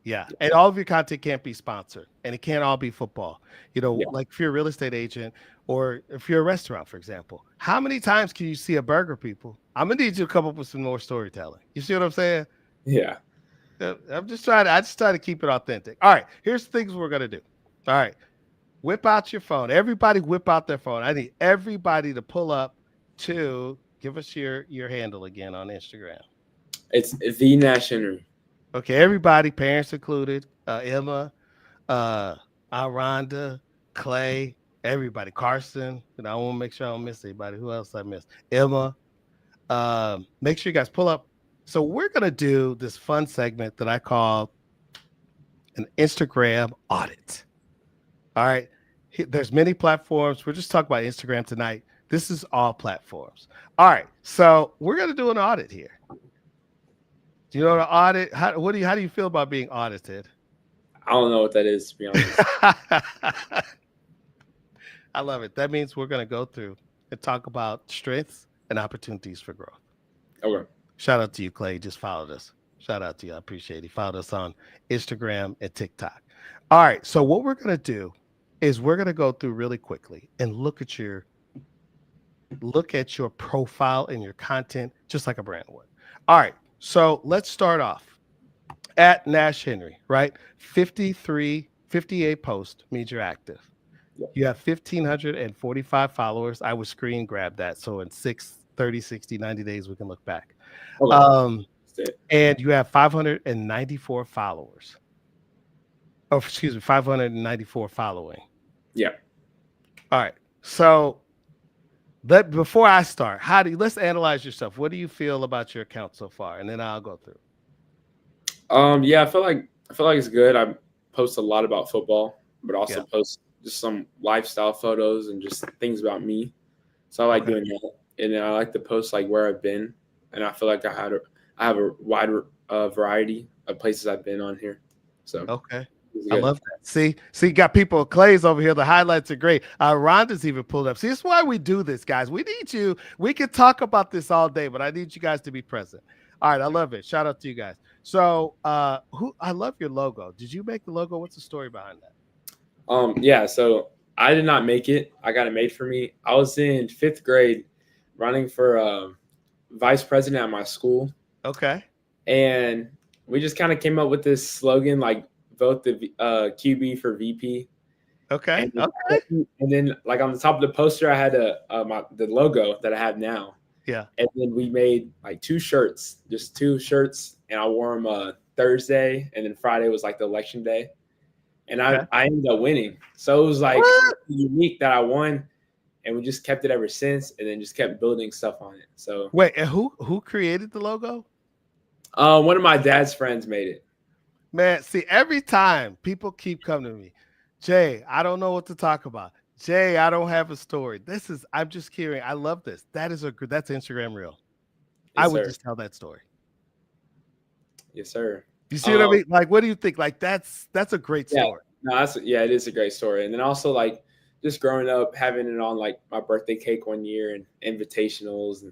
Yeah. And all of your content can't be sponsored and it can't all be football. Yeah. Like if you're a real estate agent or if you're a restaurant, for example, how many times can you see a burger, people? I'm gonna need you to come up with some more storytelling. You see what I'm saying? Yeah. I just try to keep it authentic. All right, here's the things we're gonna do. All right, whip out your phone. Everybody whip out their phone. I need everybody to pull up to give us your handle again on Instagram. It's the Nash Henry. Okay, everybody, parents included, Emma, uh, Rhonda, Clay, everybody, Carson. And I want to make sure I don't miss anybody. Who else I missed? Emma. Make sure you guys pull up. So we're gonna do this fun segment that I call an Instagram audit. All right. There's many platforms. We're just talking about Instagram tonight. This is all platforms. All right. So we're gonna do an audit here. Do you know the audit? How do you feel about being audited? I don't know what that is, to be honest. I love it. That means we're gonna go through and talk about strengths and opportunities for growth. Okay. Shout out to you, Clay. Just followed us. Shout out to you. I appreciate it. He followed us on Instagram and TikTok. All right. So what we're gonna do is we're gonna go through really quickly and look at your profile and your content just like a brand would. All right. So let's start off at Nash Henry, right? 58 posts means you're active. Yeah. You have 1,545 followers. I would screen grab that. So in 30, 60, 90 days, we can look back. Okay. And you have 594 followers. Oh, excuse me, 594 following. Yeah. All right. So before I start, let's analyze yourself. What do you feel about your account so far? And then I'll go through. Yeah, I feel like it's good. I post a lot about football, but also post just some lifestyle photos and just things about me. So I like doing that, and then I like to post like where I've been, and I feel like I have a wide variety of places I've been on here. So I love that. See, you got people. Clay's over here. The highlights are great. Rhonda's even pulled up. See, this is why we do this, guys. We need you. We could talk about this all day, but I need you guys to be present. All right, I love it. Shout out to you guys. So, I love your logo. Did you make the logo? What's the story behind that? Yeah. So I did not make it. I got it made for me. I was in 5th grade, running for vice president at my school. Okay. And we just kind of came up with this slogan, like vote the QB for VP. Okay. And then like on the top of the poster, I had the logo that I have now. Yeah. And then we made like 2 shirts, just 2 shirts, and I wore them Thursday, and then Friday was like the election day, and I ended up winning. So it was like unique that I won, and we just kept it ever since, and then just kept building stuff on it. So wait, and who created the logo? One of my dad's friends made it. Man, see, every time people keep coming to me, Jay, I don't know what to talk about. Jay, I don't have a story. I'm just kidding. I love this. That's Instagram real. Yes, I would sir. just tell that story. Yes, sir. You see what I mean? Like, what do you think? Like, that's a great story. No, it is a great story. And then also like just growing up, having it on like my birthday cake one year and invitationals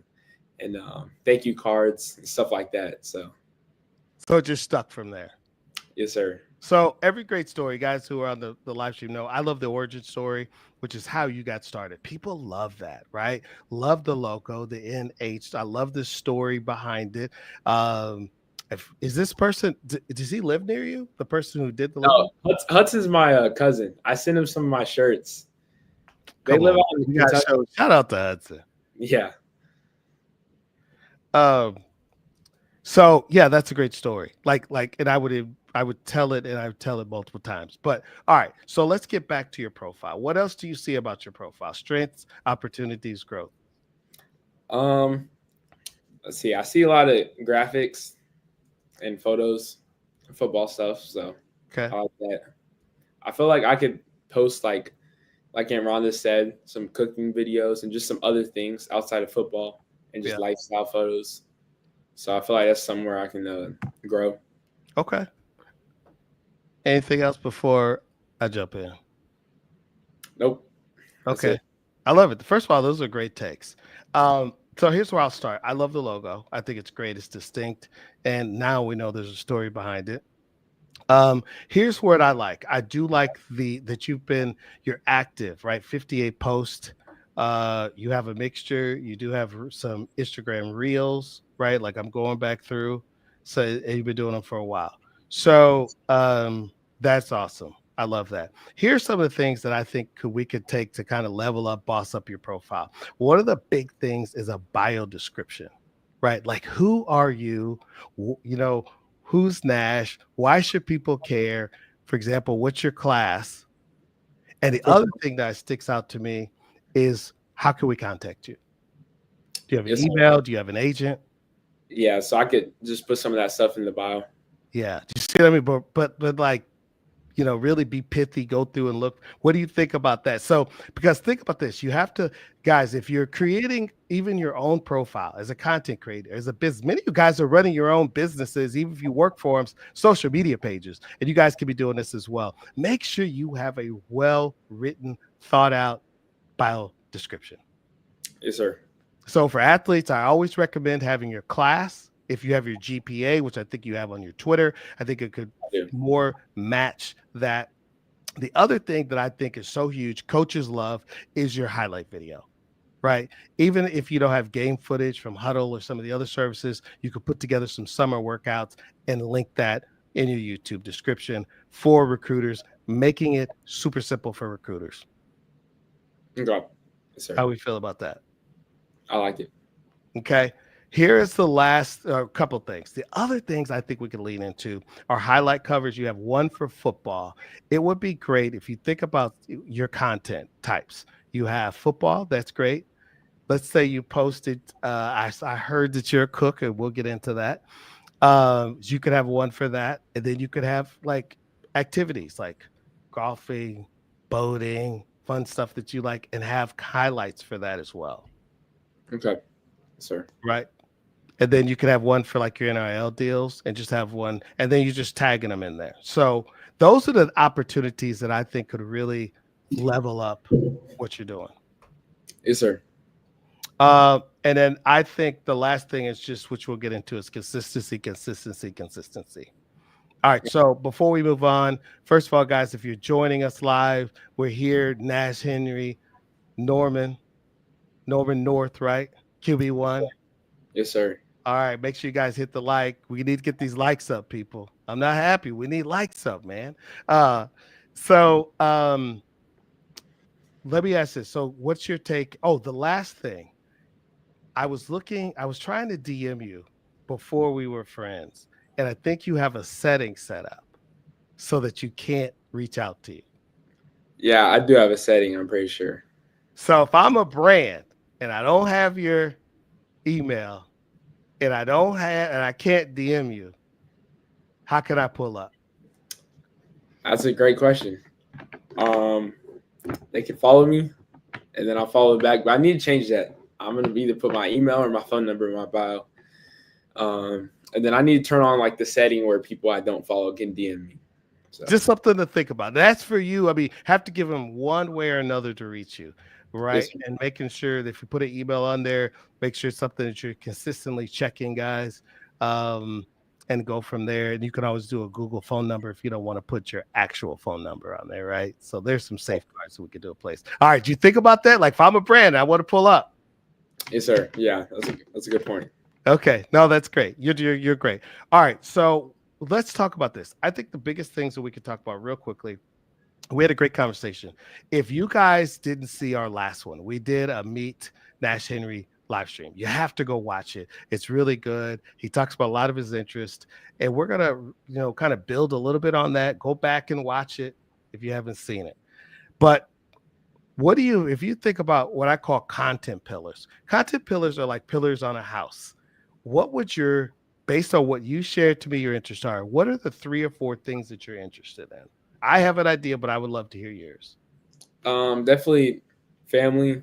and thank you cards and stuff like that. So it just stuck from there. Yes, sir. So every great story, guys who are on the live stream know I love the origin story, which is how you got started. People love that, right? Love the logo, the NH. I love the story behind it. Is this person, does he live near you? The person who did the logo? No, Hudson's my cousin. I sent him some of my shirts. They live out in Kentucky. Shout out to Hudson. Yeah. So yeah, that's a great story. Like, and I would tell it, and I would tell it multiple times. But all right, so let's get back to your profile. What else do you see about your profile? Strengths, opportunities, growth. Let's see. I see a lot of graphics and photos, football stuff. So okay, I like that. I feel like I could post like like Rhonda said, some cooking videos and just some other things outside of football and just Yeah. lifestyle photos. So I feel like that's somewhere I can grow. Okay. Anything else before I jump in? Nope, that's Okay. it. I love it. First of all, those are great takes. So here's where I'll start. I love the logo. I think it's great. It's distinct. And now we know there's a story behind it. Here's what I like. I do like that you're active, right? 58 posts. You have a mixture. You do have some Instagram reels, right? Like I'm going back through. So you've been doing them for a while. So that's awesome. I love that. Here's some of the things that I think we could take to kind of level up, boss up your profile. One of the big things is a bio description, right? Like who are you? You know, who's Nash? Why should people care? For example, what's your class? And the For other sure. thing that sticks out to me is how can we contact you? Do you have an Yes, sir. email? Do you have an agent? Yeah, so I could just put some of that stuff in the bio. Yeah. Do you see what I mean? But like, really be pithy, go through and look. What do you think about that? So, because think about this, you have to, guys, if you're creating even your own profile as a content creator, as a business, many of you guys are running your own businesses, even if you work for them, social media pages, and you guys can be doing this as well. Make sure you have a well written, thought out bio description. Yes, sir. So for athletes, I always recommend having your class. If you have your GPA, which I think you have on your Twitter, I think it could I do. more match that. The other thing that I think is so huge, coaches love, is your highlight video, right? Even if you don't have game footage from Huddle or some of the other services, you could put together some summer workouts and link that in your YouTube description for recruiters, making it super simple for recruiters. Okay. Yes, sir. How we feel about that? I like it. Okay. Here is the last couple things. The other things I think we can lean into are highlight covers. You have one for football. It would be great if you think about your content types. You have football. That's great. Let's say you posted, I heard that you're a cook, and we'll get into that. You could have one for that. And then you could have like activities like golfing, boating, fun stuff that you like, and have highlights for that as well. Okay. Yes, sir. Right. And then you could have one for like your NIL deals and just have one, and then you're just tagging them in there. So those are the opportunities that I think could really level up what you're doing. Yes, sir. And then I think the last thing is just, which we'll get into, is consistency, consistency, consistency. All right. So before we move on, first of all, guys, if you're joining us live, we're here, Nash Henry, Norman North, right? QB1. Yes, sir. All right, make sure you guys hit the like. We need to get these likes up, people. I'm not happy. We need likes up, man. So let me ask this. So what's your take? Oh, the last thing. I was trying to DM you before we were friends, and I think you have a setting set up so that you can't reach out to you. Yeah, I do have a setting, I'm pretty sure. So if I'm a brand and I don't have your email and I can't DM you, how can I pull up? That's a great question. Um, they can follow me, and then I'll follow back. But I need to change that. I'm gonna either put my email or my phone number in my bio. And then I need to turn on like the setting where people I don't follow can DM me. So Just something to think about. That's for you. I mean, have to give them one way or another to reach you, right? yes, And making sure that if you put an email on there, make sure it's something that you're consistently checking, guys, and go from there. And you can always do a Google phone number if you don't want to put your actual phone number on there, right? So there's some safeguards that we could do a place. All right, do you think about that? Like if I'm a brand, I want to pull up. yes, sir. Yeah, that's a good point. Okay, no, that's great. You're great. All right, so let's talk about this. I think the biggest things that we could talk about real quickly. We had a great conversation. If you guys didn't see our last one, we did a Meet Nash Henry live stream. You have to go watch it. It's really good. He talks about a lot of his interest, and we're gonna, kind of build a little bit on that. Go back and watch it if you haven't seen it. But if you think about what I call content pillars are like pillars on a house. Based on what you shared to me, your interests are, what are the 3 or 4 things that you're interested in? I have an idea, but I would love to hear yours. Definitely family,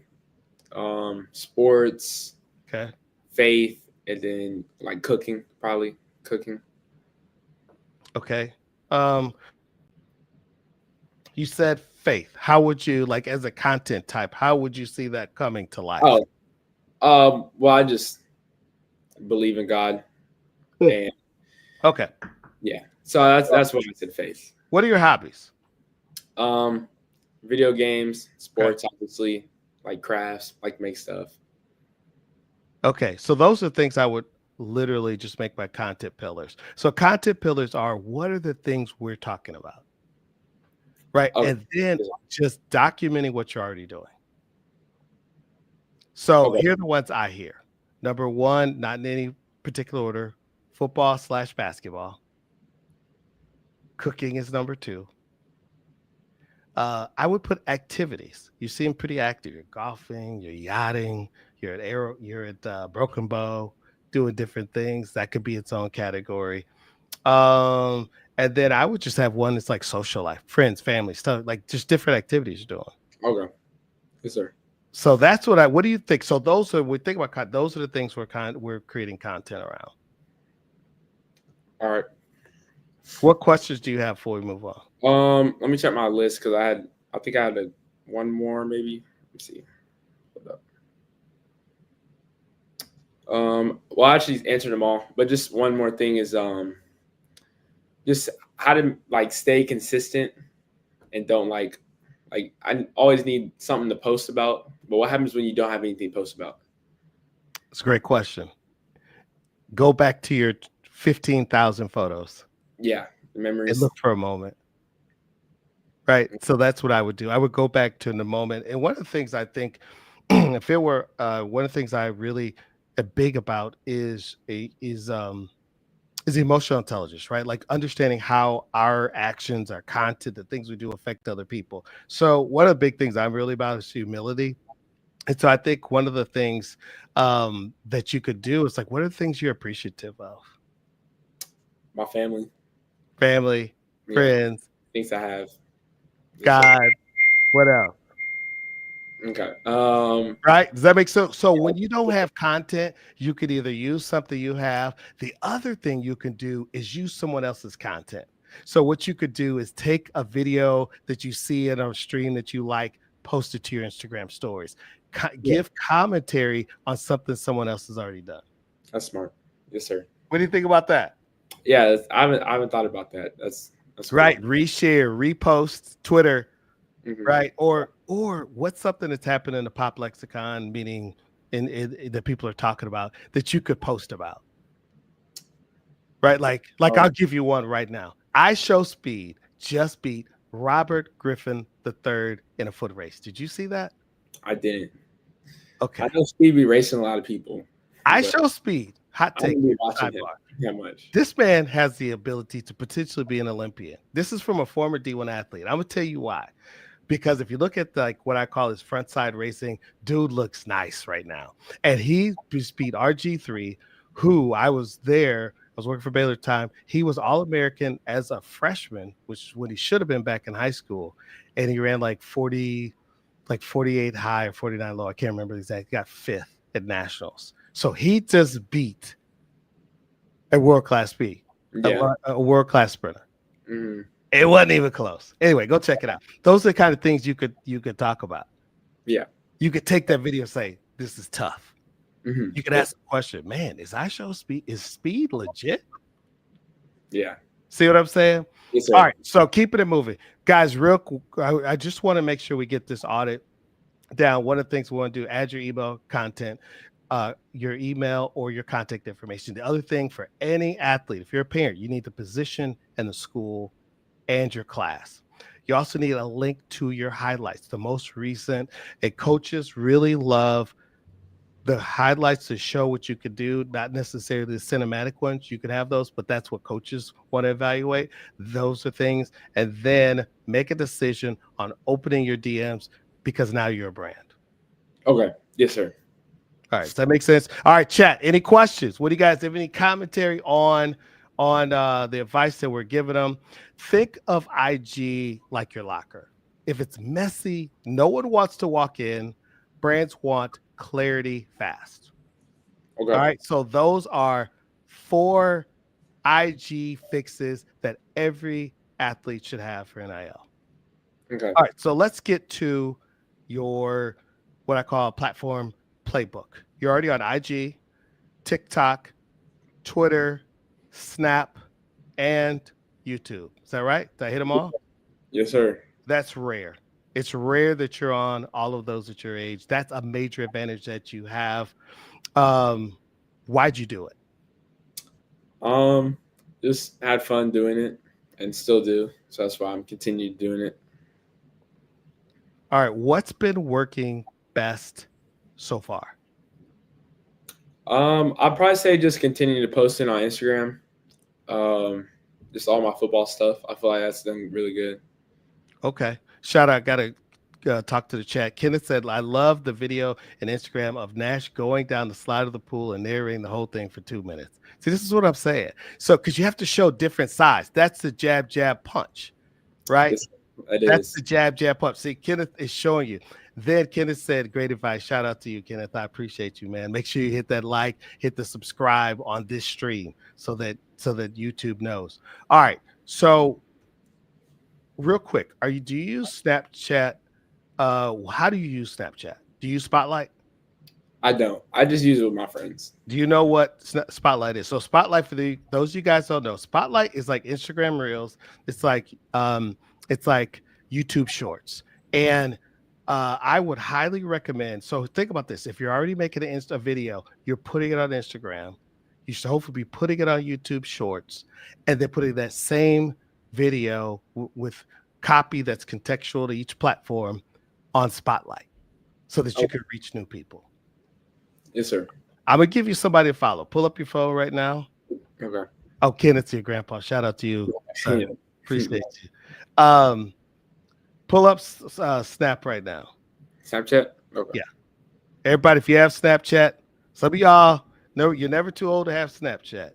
sports, Okay. faith, and then like cooking, probably cooking. Okay. Um, you said faith. How would you like as a content type? How would you see that coming to life? Oh, well, I just believe in God, and Okay. yeah, so that's why I said faith. What are your hobbies? Um, Video games, Okay. sports, obviously, like crafts, like make stuff. Okay. So those are things I would literally just make my content pillars. So content pillars are what are the things we're talking about? Right. Okay, And then just documenting what you're already doing. So okay, here are the ones I hear. Number one, not in any particular order, football/basketball. Cooking is number two. I would put activities. You seem pretty active. You're golfing, you're yachting, you're at Broken Bow, doing different things. That could be its own category. Um, and then I would just have one that's like social life, friends, family, stuff like just different activities you're doing. okay, yes, sir. So that's what do you think? So those are we think about those are the things we're creating content around. All right. What questions do you have before we move on? Let me check my list because I think I had one more maybe. Let me see. Hold up. Well, I actually answered them all, but just one more thing is just how to like stay consistent and don't like I always need something to post about. But what happens when you don't have anything to post about? It's a great question. Go back to your 15,000 photos Yeah, the and memories. look for a moment. Right. So that's what I would do. I would go back to the moment. And one of the things I think, if it were one of the things I really big about is emotional intelligence, right? Like understanding how our actions, our content, the things we do affect other people. So one of the big things I'm really about is humility. And so I think one of the things that you could do is like, what are the things you're appreciative of? My family. Family, Yeah, friends, things I have. Yes, sir. God, what else? Okay. Right? Does that make sense? So when you don't have content, you could either use something you have. The other thing you can do is use someone else's content. So what you could do is take a video that you see in a stream that you like, post it to your Instagram stories. Yeah, Give commentary on something someone else has already done. that's smart. Yes, sir. What do you think about that? Yeah, I haven't thought about that. That's cool. Right? Reshare, repost, Twitter, Hmm. right? Or what's something that's happened in the pop lexicon, meaning in that people are talking about that you could post about, right? Like I'll give you one right now. I Show Speed just beat Robert Griffin III in a foot race. Did you see that? I didn't. Okay. I know Steve be racing a lot of people, I but Show Speed. Hot I take. don't be watching him Sidebar. that much. This man has the ability to potentially be an Olympian. This is from a former D1 athlete. I'm gonna tell you why. Because if you look at like what I call his front side racing, dude looks nice right now. And he beat RG3, who I was there. I was working for Baylor at the time. He was All-American as a freshman, which is what he should have been back in high school. And he ran like 40, like 48 high or 49 low. I can't remember exactly. He got fifth at nationals. So he just beat a world-class speed, Yeah. a world-class sprinter. Hmm. It wasn't even close. Anyway, go check it out. Those are the kind of things you could talk about. Yeah. You could take that video and say, this is tough. Hmm. You could ask a question, man, is speed legit? Yeah. See what I'm saying? Yes, All sir. right. So keeping it moving. Guys, real quick, I just want to make sure we get this audit down. One of the things we want to do, add your email content, your email or your contact information. The other thing for any athlete, if you're a parent, you need the position and the school and your class. You also need a link to your highlights, the most recent. And coaches really love the highlights to show what you could do, not necessarily the cinematic ones. You could have those, but that's what coaches want to evaluate. Those are things. And then make a decision on opening your DMs because now you're a brand. Okay. Yes, sir. All right. Does that make sense? All right, chat. Any questions? What do you guys have any commentary on the advice that we're giving them? Think of IG like your locker. If it's messy, no one wants to walk in. Brands want clarity fast. Okay. All right. So those are 4 IG fixes that every athlete should have for NIL. Okay. All right. So let's get to your what I call a platform playbook. You're already on IG, TikTok, Twitter, Snap, and YouTube. Is that right? Did I hit them all? Yes, sir. That's rare. It's rare that you're on all of those at your age. That's a major advantage that you have. Why'd you do it? Just had fun doing it and still do. So that's why I'm continuing doing it. All right. What's been working best so far? I'd probably say just continue to post it on Instagram. Just all my football stuff. I feel like that's done really good. Okay. Shout out. Got to talk to the chat. Kenneth said, I love the video and Instagram of Nash going down the slide of the pool and narrating the whole thing for 2 minutes. See, this is what I'm saying. So, because you have to show different sides. That's the jab, jab, punch, right? That's the jab, jab, punch. See, Kenneth is showing you. Then Kenneth said, great advice. Shout out to you, Kenneth. I appreciate you, man. Make sure you hit that like, hit the subscribe on this stream so that YouTube knows. All right. So real quick, do you use Snapchat? How do you use Snapchat? Do you use Spotlight? I don't. I just use it with my friends. Do you know what Spotlight is? So Spotlight, for those of you guys don't know, Spotlight is like Instagram Reels. It's like YouTube Shorts. And I would highly recommend. So think about this: if you're already making a video, you're putting it on Instagram. You should hopefully be putting it on YouTube Shorts, and then putting that same video with copy that's contextual to each platform on Spotlight, so that you can reach new people. Yes, sir. I'm gonna give you somebody to follow. Pull up your phone right now. Okay. Oh, Kenneth's your grandpa. Shout out to you. Appreciate you. Pull up Snap right now. Snapchat? Okay. Yeah. Everybody, if you have Snapchat, some of y'all know you're never too old to have Snapchat.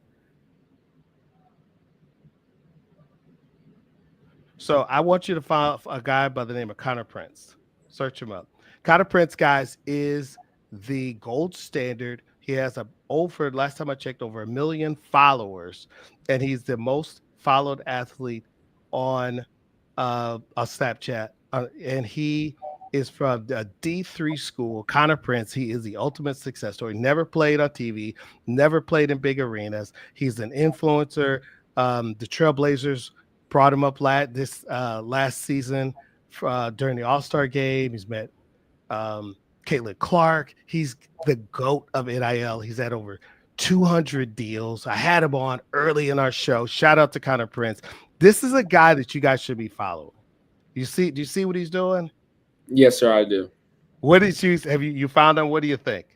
So I want you to find a guy by the name of Connor Prince. Search him up. Connor Prince, guys, is the gold standard. He has last time I checked, over 1 million followers, and he's the most followed athlete on a Snapchat. And he is from a D3 school. Connor Prince, he is the ultimate success story. Never played on TV, never played in big arenas. He's an influencer. The Trailblazers brought him up last season during the All-Star game. He's met Caitlin Clark. He's the GOAT of NIL. He's had over 200 deals. I had him on early in our show. Shout out to Connor Prince. This is a guy that you guys should be following. Do you see what he's doing? Yes, sir, I do. What did you found him? What do you think?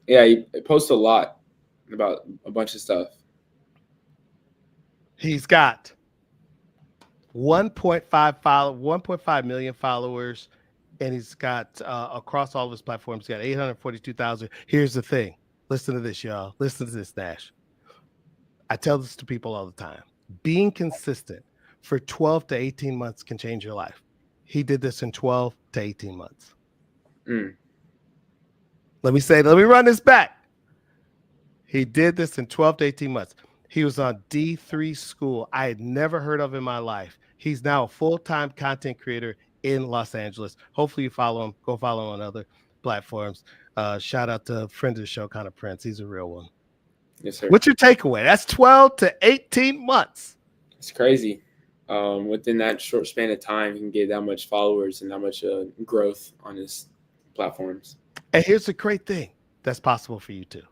Yeah, he posts a lot about a bunch of stuff. He's got 1.5 million followers, and he's got across all of his platforms, he's got 842,000. Here's the thing. Listen to this, y'all. Listen to this, Nash. I tell this to people all the time. Being consistent for 12 to 18 months can change your life. He did this in 12 to 18 months. Let me run this back. He did this in 12 to 18 months. He was on D3 school. I had never heard of in my life. He's now a full-time content creator in Los Angeles. Hopefully you follow him. Go follow him on other platforms. Shout out to friend of the show, Connor Prince. He's a real one. Yes, sir. What's your takeaway? That's 12 to 18 months. It's crazy. Within that short span of time, he can get that much followers and that much growth on his platforms. And here's the great thing that's possible for you too.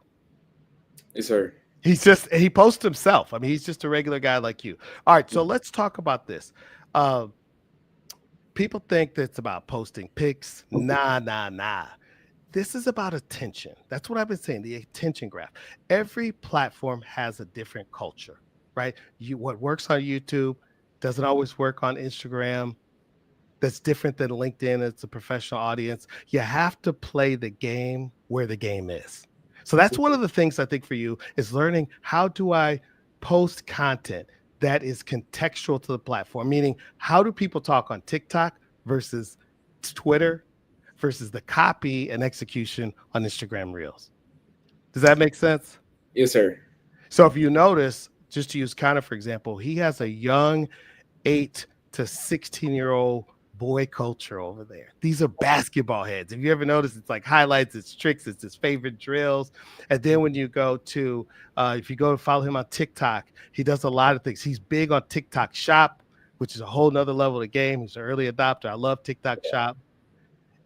Yes, sir. He posts himself. I mean, he's just a regular guy like you. All right, so let's talk about this. People think that it's about posting pics. Nah. This is about attention. That's what I've been saying, the attention graph. Every platform has a different culture, right? What works on YouTube doesn't always work on Instagram. That's different than LinkedIn. It's a professional audience. You have to play the game where the game is. So that's one of the things I think for you is learning, how do I post content that is contextual to the platform? Meaning, how do people talk on TikTok versus Twitter versus the copy and execution on Instagram Reels. Does that make sense? Yes, sir. So if you notice, just to use Connor, for example, he has a young 8 to 16-year-old boy culture over there. These are basketball heads. If you ever notice, it's like highlights, it's tricks, it's his favorite drills. And then when you go to, if you go to follow him on TikTok, he does a lot of things. He's big on TikTok Shop, which is a whole nother level of the game. He's an early adopter. I love TikTok Shop.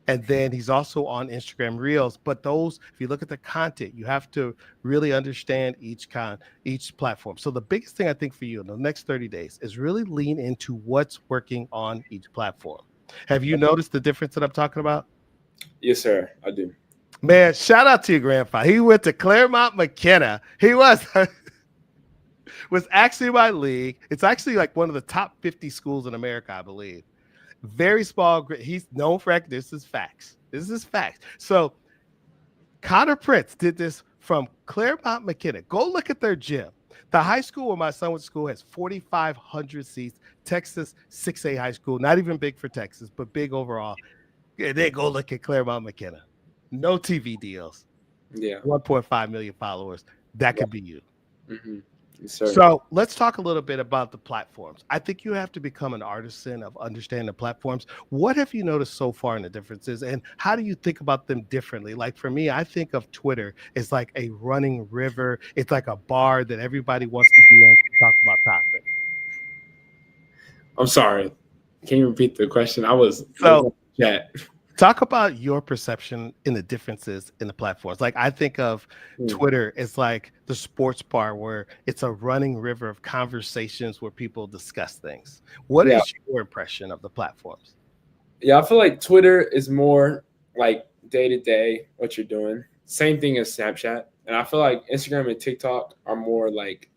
And then he's also on Instagram Reels. But those, if you look at the content, you have to really understand each platform. So the biggest thing I think for you in the next 30 days is really lean into what's working on each platform. Have you noticed the difference that I'm talking about? Yes, sir. I do. Man, shout out to your grandpa. He went to Claremont McKenna. He was actually my league. It's actually like one of the top 50 schools in America, I believe. Very small. He's known for this is facts. This is facts. So Connor Prince did this from Claremont McKenna. Go look at their gym. The high school where my son went to school has 4,500 seats. Texas 6A high school, not even big for Texas, but big overall. Yeah, then go look at Claremont McKenna. No TV deals. Yeah. 1.5 million followers. That could be you. Mm-hmm. Yes, so let's talk a little bit about the platforms. I think you have to become an artisan of understanding the platforms. What have you noticed so far in the differences, and how do you think about them differently? Like for me, I think of Twitter as like a running river. It's like a bar that everybody wants to be in to talk about topics. I'm sorry. Can you repeat the question? I was so chat. Talk about your perception in the differences in the platforms. Like I think of Twitter as like the sports bar where it's a running river of conversations where people discuss things. What is your impression of the platforms? Yeah, I feel like Twitter is more like day to day what you're doing. Same thing as Snapchat. And I feel like Instagram and TikTok are more like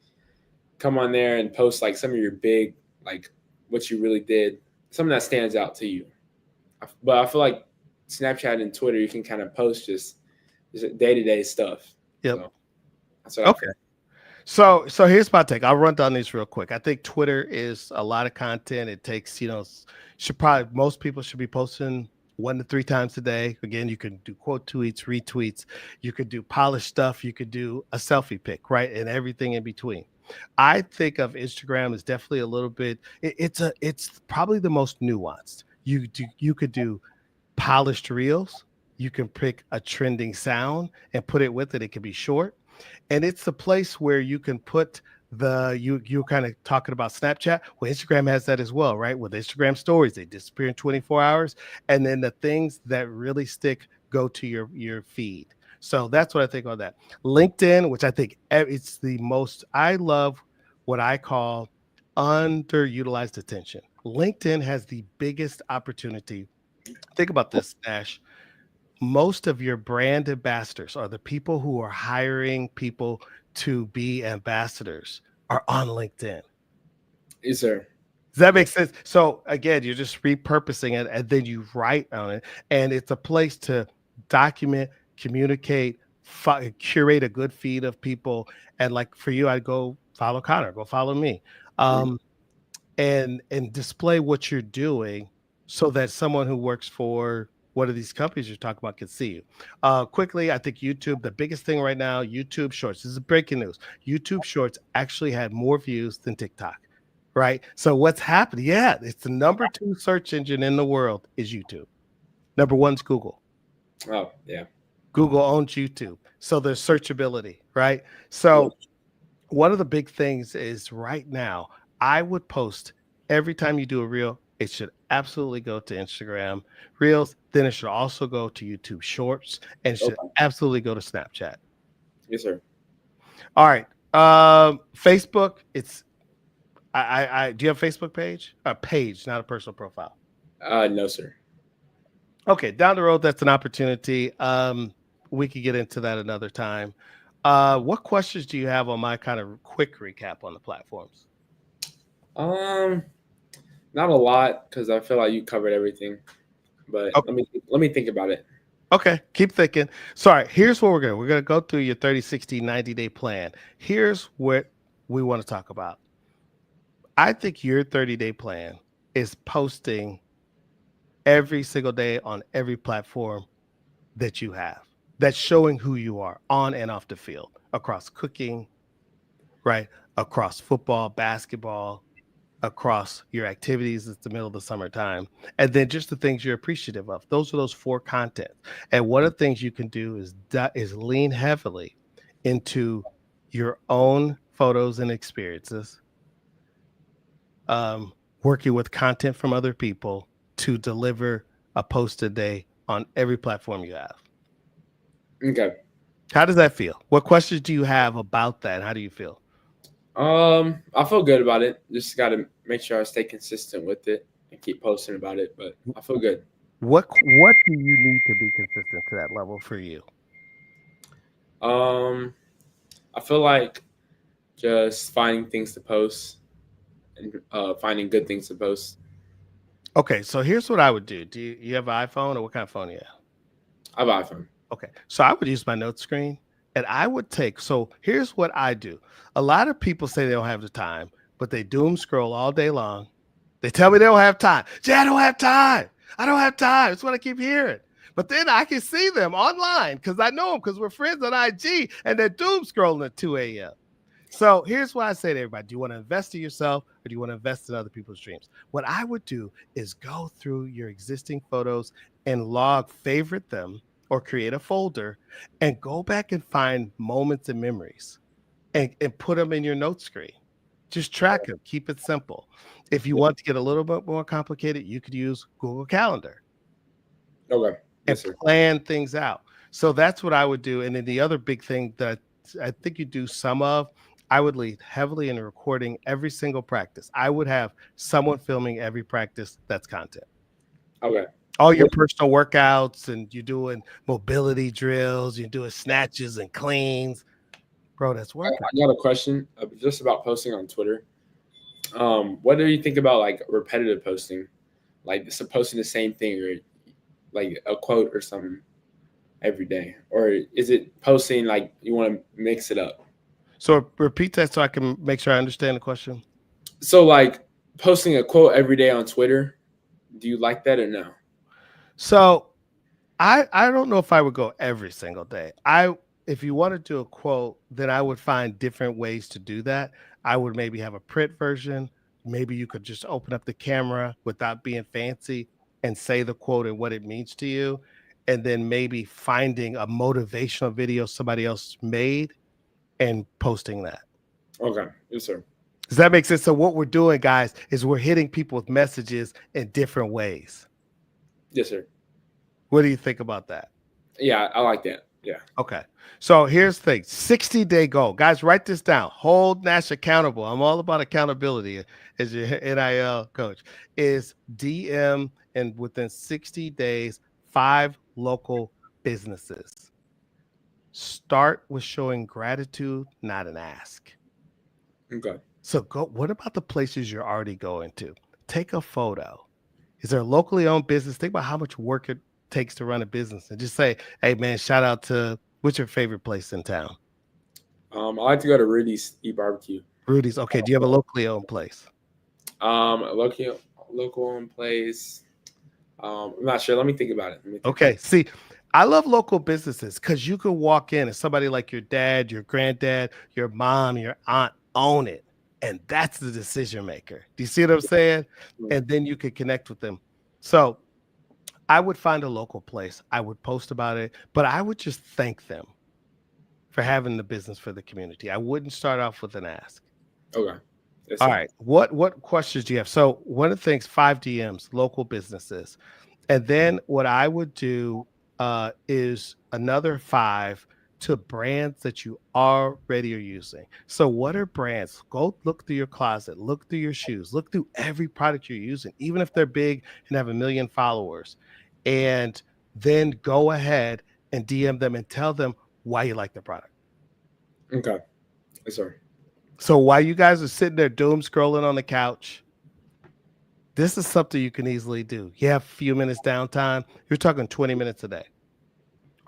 come on there and post like some of your big, like what you really did, something that stands out to you. But I feel like Snapchat and Twitter, you can kind of post just day-to-day stuff. Yep. So that's what okay. So here's my take. I'll run down these real quick. I think Twitter is a lot of content. It takes, most people should be posting 1 to 3 times a day. Again, you can do quote tweets, retweets. You could do polished stuff. You could do a selfie pic, right? And everything in between. I think of Instagram as definitely a little bit, it's probably the most nuanced. You could do polished reels. You can pick a trending sound and put it with it. It can be short. And it's the place where you can put you're kind of talking about Snapchat. Well, Instagram has that as well, right? With Instagram stories, they disappear in 24 hours. And then the things that really stick go to your feed. So that's what I think on that. LinkedIn, which I think it's the most, I love what I call underutilized attention. LinkedIn has the biggest opportunity. Think about this, Nash. Most of your brand ambassadors are the people who are hiring people to be ambassadors are on LinkedIn. Yes, sir. Does that make sense? So again, you're just repurposing it and then you write on it. And it's a place to document, communicate, curate a good feed of people. And like for you, I'd go follow Connor, go follow me. And display what you're doing so that someone who works for one of these companies you're talking about can see you. Quickly, I think YouTube, the biggest thing right now, YouTube Shorts. This is breaking news. YouTube Shorts actually had more views than TikTok, right? So what's happening? Yeah, it's the number 2 search engine in the world is YouTube. Number 1's Google. Oh, yeah. Google owns YouTube. So there's searchability, right? So one of the big things is right now, I would post every time you do a reel, it should absolutely go to Instagram Reels. Then it should also go to YouTube Shorts and it should absolutely go to Snapchat. Yes, sir. All right. Facebook, it's I do you have a Facebook page? A page, not a personal profile. No, sir. Okay, down the road, that's an opportunity. We could get into that another time. What questions do you have on my kind of quick recap on the platforms? Not a lot because I feel like you covered everything. But let me think about it. Okay, keep thinking. Sorry, here's what we're gonna go through your 30, 60, 90-day plan. Here's what we want to talk about. I think your 30-day plan is posting every single day on every platform that you have. That's showing who you are on and off the field, across cooking, right? Across football, basketball, across your activities. It's the middle of the summertime. And then just the things you're appreciative of. Those are those four content. And one of the things you can do is lean heavily into your own photos and experiences, working with content from other people to deliver a post a day on every platform you have. Okay. How does that feel? What questions do you have about that? How do you feel? I feel good about it. Just got to make sure I stay consistent with it and keep posting about it. But I feel good. What do you need to be consistent to that level for you? Um, I feel like just finding things to post and finding good things to post. Okay, so here's what I would do. Do you have an iPhone, or what kind of phone you have? I have an iPhone. Okay, so I would use my note screen, and I would take. So here's what I do. A lot of people say they don't have the time, but they doom scroll all day long. They tell me they don't have time. Jay, I don't have time. I don't have time. That's what I keep hearing. But then I can see them online because I know them because we're friends on IG, and they're doom scrolling at 2 a.m. So here's what I say to everybody. Do you want to invest in yourself, or do you want to invest in other people's dreams? What I would do is go through your existing photos and favorite them, or create a folder and go back and find moments and memories and put them in your note screen. Just track them. Keep it simple. If you want to get a little bit more complicated, you could use Google Calendar Okay. and Yes, sir. plan things out. So that's what I would do. And then the other big thing that I think you do some of, I would lead heavily in recording every single practice. I would have someone filming every practice. That's content. Okay. All your personal workouts, and you're doing mobility drills, you're doing snatches and cleans. Bro, that's working. I got a question just about posting on Twitter. What do you think about like repetitive posting, like posting the same thing or like a quote or something every day, or is it posting like you want to mix it up? So repeat that so I can make sure I understand the question. So like posting a quote every day on Twitter, do you like that or no? So I don't know if I would go every single day. If you want to do a quote, then I would find different ways to do that. I would maybe have a print version. Maybe you could just open up the camera without being fancy and say the quote and what it means to you. And then maybe finding a motivational video somebody else made and posting that. Okay. Yes, sir. Does that make sense? So what we're doing, guys, is we're hitting people with messages in different ways. Yes, sir. What do you think about that? Yeah, I like that. Yeah. Okay. So here's the thing, 60-day goal. Guys, write this down. Hold Nash accountable. I'm all about accountability as your NIL coach. Is DM, and within 60 days, 5 local businesses. Start with showing gratitude, not an ask. Okay. So what about the places you're already going to? Take a photo. Is there a locally owned business? Think about how much work it takes to run a business, and just say, hey man, shout out to, what's your favorite place in town? I like to go to Rudy's eat barbecue. Rudy's. Okay. Do you have a locally owned place? A local owned place. I'm not sure. Let me think about it. Okay. See, I love local businesses because you can walk in and somebody like your dad, your granddad, your mom, your aunt own it. And that's the decision maker. Do you see what I'm saying? And then you could connect with them. So I would find a local place. I would post about it, but I would just thank them for having the business for the community. I wouldn't start off with an ask. Okay. Yes, All sir. right. What questions do you have? So one of the things, 5 DMs, local businesses. And then what I would do is another 5 to brands that you already are using. So what are brands? Go look through your closet, look through your shoes, look through every product you're using, even if they're big and have 1 million followers. And then go ahead and DM them and tell them why you like the product. Okay. Yes, sir. So while you guys are sitting there doom scrolling on the couch, this is something you can easily do. You have a few minutes downtime. You're talking 20 minutes a day.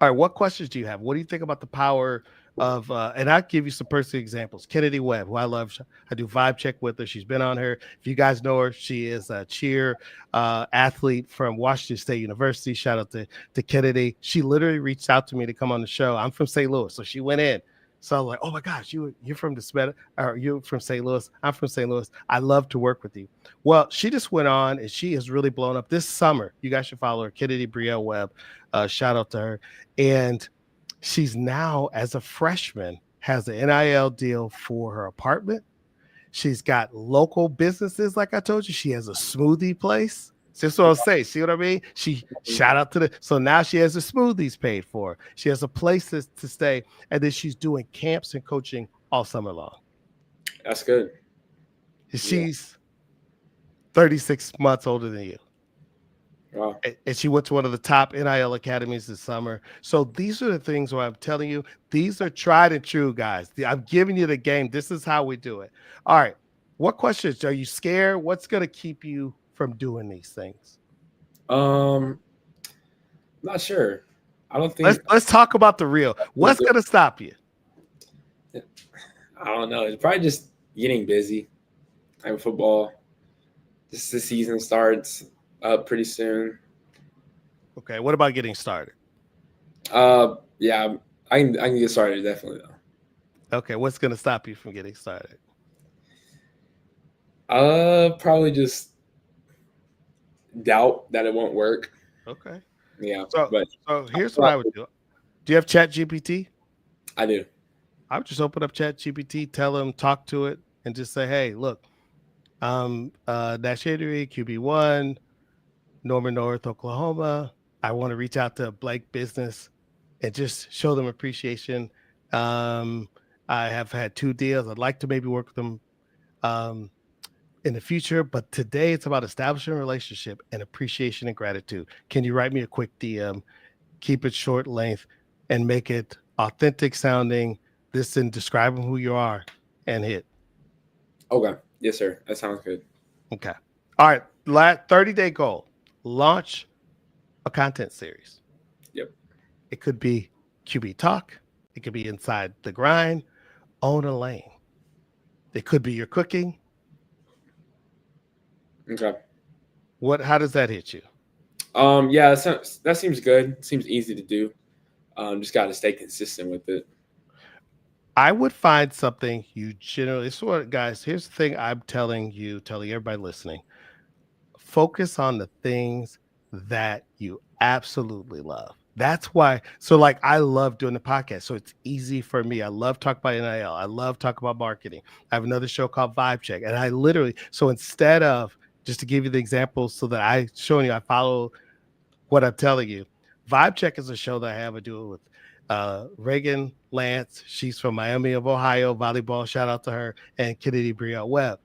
All right. What questions do you have? What do you think about the power of and I'll give you some personal examples. Kennedy Webb, who I love. I do vibe check with her. She's been on her. If you guys know her, she is a cheer athlete from Washington State University. Shout out to Kennedy. She literally reached out to me to come on the show. I'm from St. Louis, so she went in. So I was like, oh my gosh, you're from the or you're from St. Louis. I'm from St. Louis. I love to work with you. Well, she just went on and she has really blown up this summer. You guys should follow her, Kennedy Brielle Webb. Shout out to her. And she's now, as a freshman, has an NIL deal for her apartment. She's got local businesses, like I told you. She has a smoothie place. That's what I'll say. See what I mean? She shout out to so now she has the smoothies paid for. She has a place to stay, and then she's doing camps and coaching all summer long. That's good. She's 36 months older than you. Wow. And she went to one of the top NIL academies this summer. So these are the things where I'm telling you, these are tried and true, guys. I'm giving you the game. This is how we do it. All right. What questions? Are you scared? What's going to keep you from doing these things? Not sure. I don't think. Let's talk about the real. What's going to stop you? I don't know. It's probably just getting busy. Like football. Just the season starts up pretty soon. Okay. What about getting started? Yeah, I can get started definitely though. Okay. What's going to stop you from getting started? Probably just doubt that it won't work. Okay. Yeah. So here's what I would do. Do you have ChatGPT? I do. I would just open up ChatGPT, tell them, talk to it, and just say, hey, look, Nash Henry, QB1, Norman North, Oklahoma. I want to reach out to a blank business and just show them appreciation. I have had 2 deals. I'd like to maybe work with them in the future, but today it's about establishing a relationship and appreciation and gratitude. Can you write me a quick DM? Keep it short length and make it authentic sounding. This and describing who you are and hit. Okay. Yes, sir. That sounds good. Okay. All right. 30-day goal. Launch a content series. Yep. It could be QB Talk. It could be Inside the Grind. Own a lane. It could be your cooking. Okay. How does that hit you? Yeah, that seems good. Seems easy to do. Just got to stay consistent with it. I would find something you generally, guys, here's the thing I'm telling everybody listening. Focus on the things that you absolutely love. That's why. So like, I love doing the podcast. So it's easy for me. I love talking about NIL. I love talking about marketing. I have another show called Vibe Check. And I literally, so instead of, just to give you the examples so that I follow what I'm telling you. Vibe Check is a show that I have. I do it with Reagan Lance. She's from Miami of Ohio, volleyball. Shout out to her. And Kennedy Brielle Webb.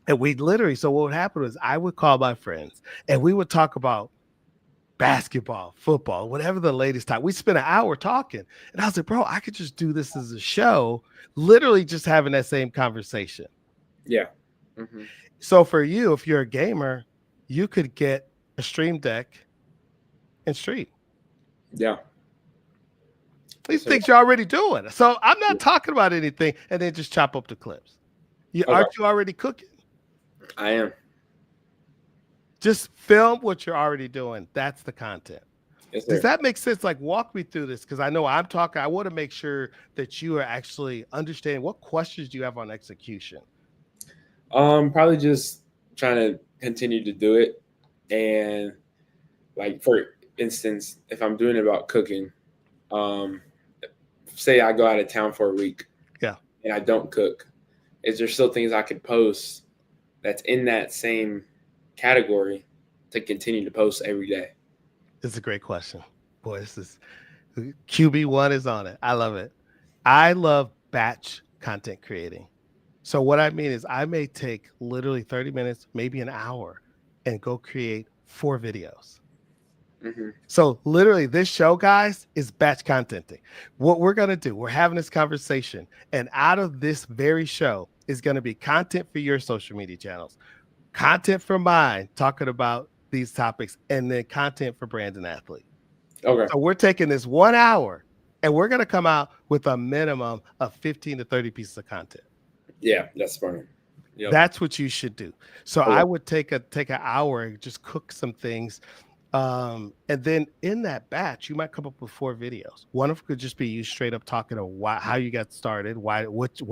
And we literally, so what would happen was I would call my friends and we would talk about basketball, football, whatever the latest time. We spent an hour talking. And I was like, bro, I could just do this as a show, literally just having that same conversation. Yeah. Mm-hmm. So for you, if you're a gamer, you could get a Stream Deck and stream. Yeah. These things you're already doing. So I'm not talking about anything and then just chop up the clips. Aren't you already cooking? I am. Just film what you're already doing. That's the content. Yes, does that make sense? Like, walk me through this, because I know I'm talking. I want to make sure that you are actually understanding. What questions do you have on execution? Probably just trying to continue to do it. And like, for instance, if I'm doing it about cooking, say I go out of town for a week, and I don't cook, is there still things I could post that's in that same category to continue to post every day? It's a great question. Boy, this is QB1 is on it. I love it. I love batch content creating. So what I mean is I may take literally 30 minutes, maybe an hour, and go create 4 videos. Mm-hmm. So literally this show, guys, is batch contenting. What we're going to do, we're having this conversation, and out of this very show is going to be content for your social media channels, content for mine talking about these topics, and then content for Brand&Athlete. Okay. So we're taking this 1 hour And we're going to come out with a minimum of 15 to 30 pieces of content. Yeah, that's smart. Yep. That's what you should do. So Okay. I would take an hour and just cook some things. And then in that batch, you might come up with 4 videos. One of them could just be you straight up talking to how you got started, what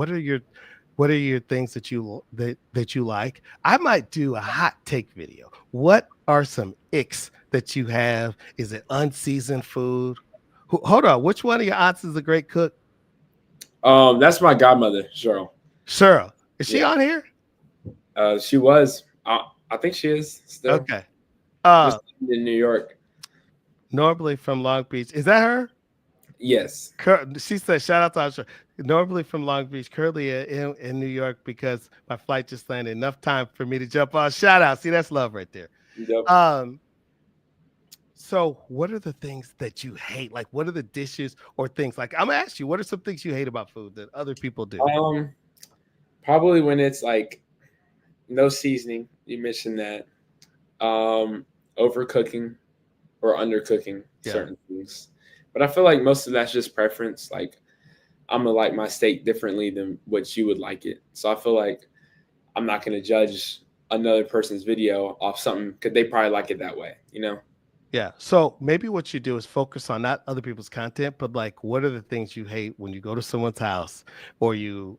are your things that you like. I might do a hot take video. What are some icks that you have? Is it unseasoned food? Hold on, which one of your aunts is a great cook? That's my godmother, Cheryl. Cheryl. Is she Yeah. on here? She was. I think she is still. Okay. Just in New York. Normally from Long Beach. Is that her? Yes. She said, shout out to our show. Normally from Long Beach, currently in New York because my flight just landed. Enough time for me to jump on. Shout out. See, that's love right there. Yep. So what are the things that you hate? Like, what are the dishes or things? Like, I'm gonna ask you, what are some things you hate about food that other people do? Probably when it's like no seasoning. You mentioned that. Overcooking or undercooking certain things. But I feel like most of that's just preference. Like I'm gonna like my steak differently than what you would like it. So I feel like I'm not gonna judge another person's video off something because they probably like it that way, you know? Yeah. So maybe what you do is focus on not other people's content, but like what are the things you hate when you go to someone's house or you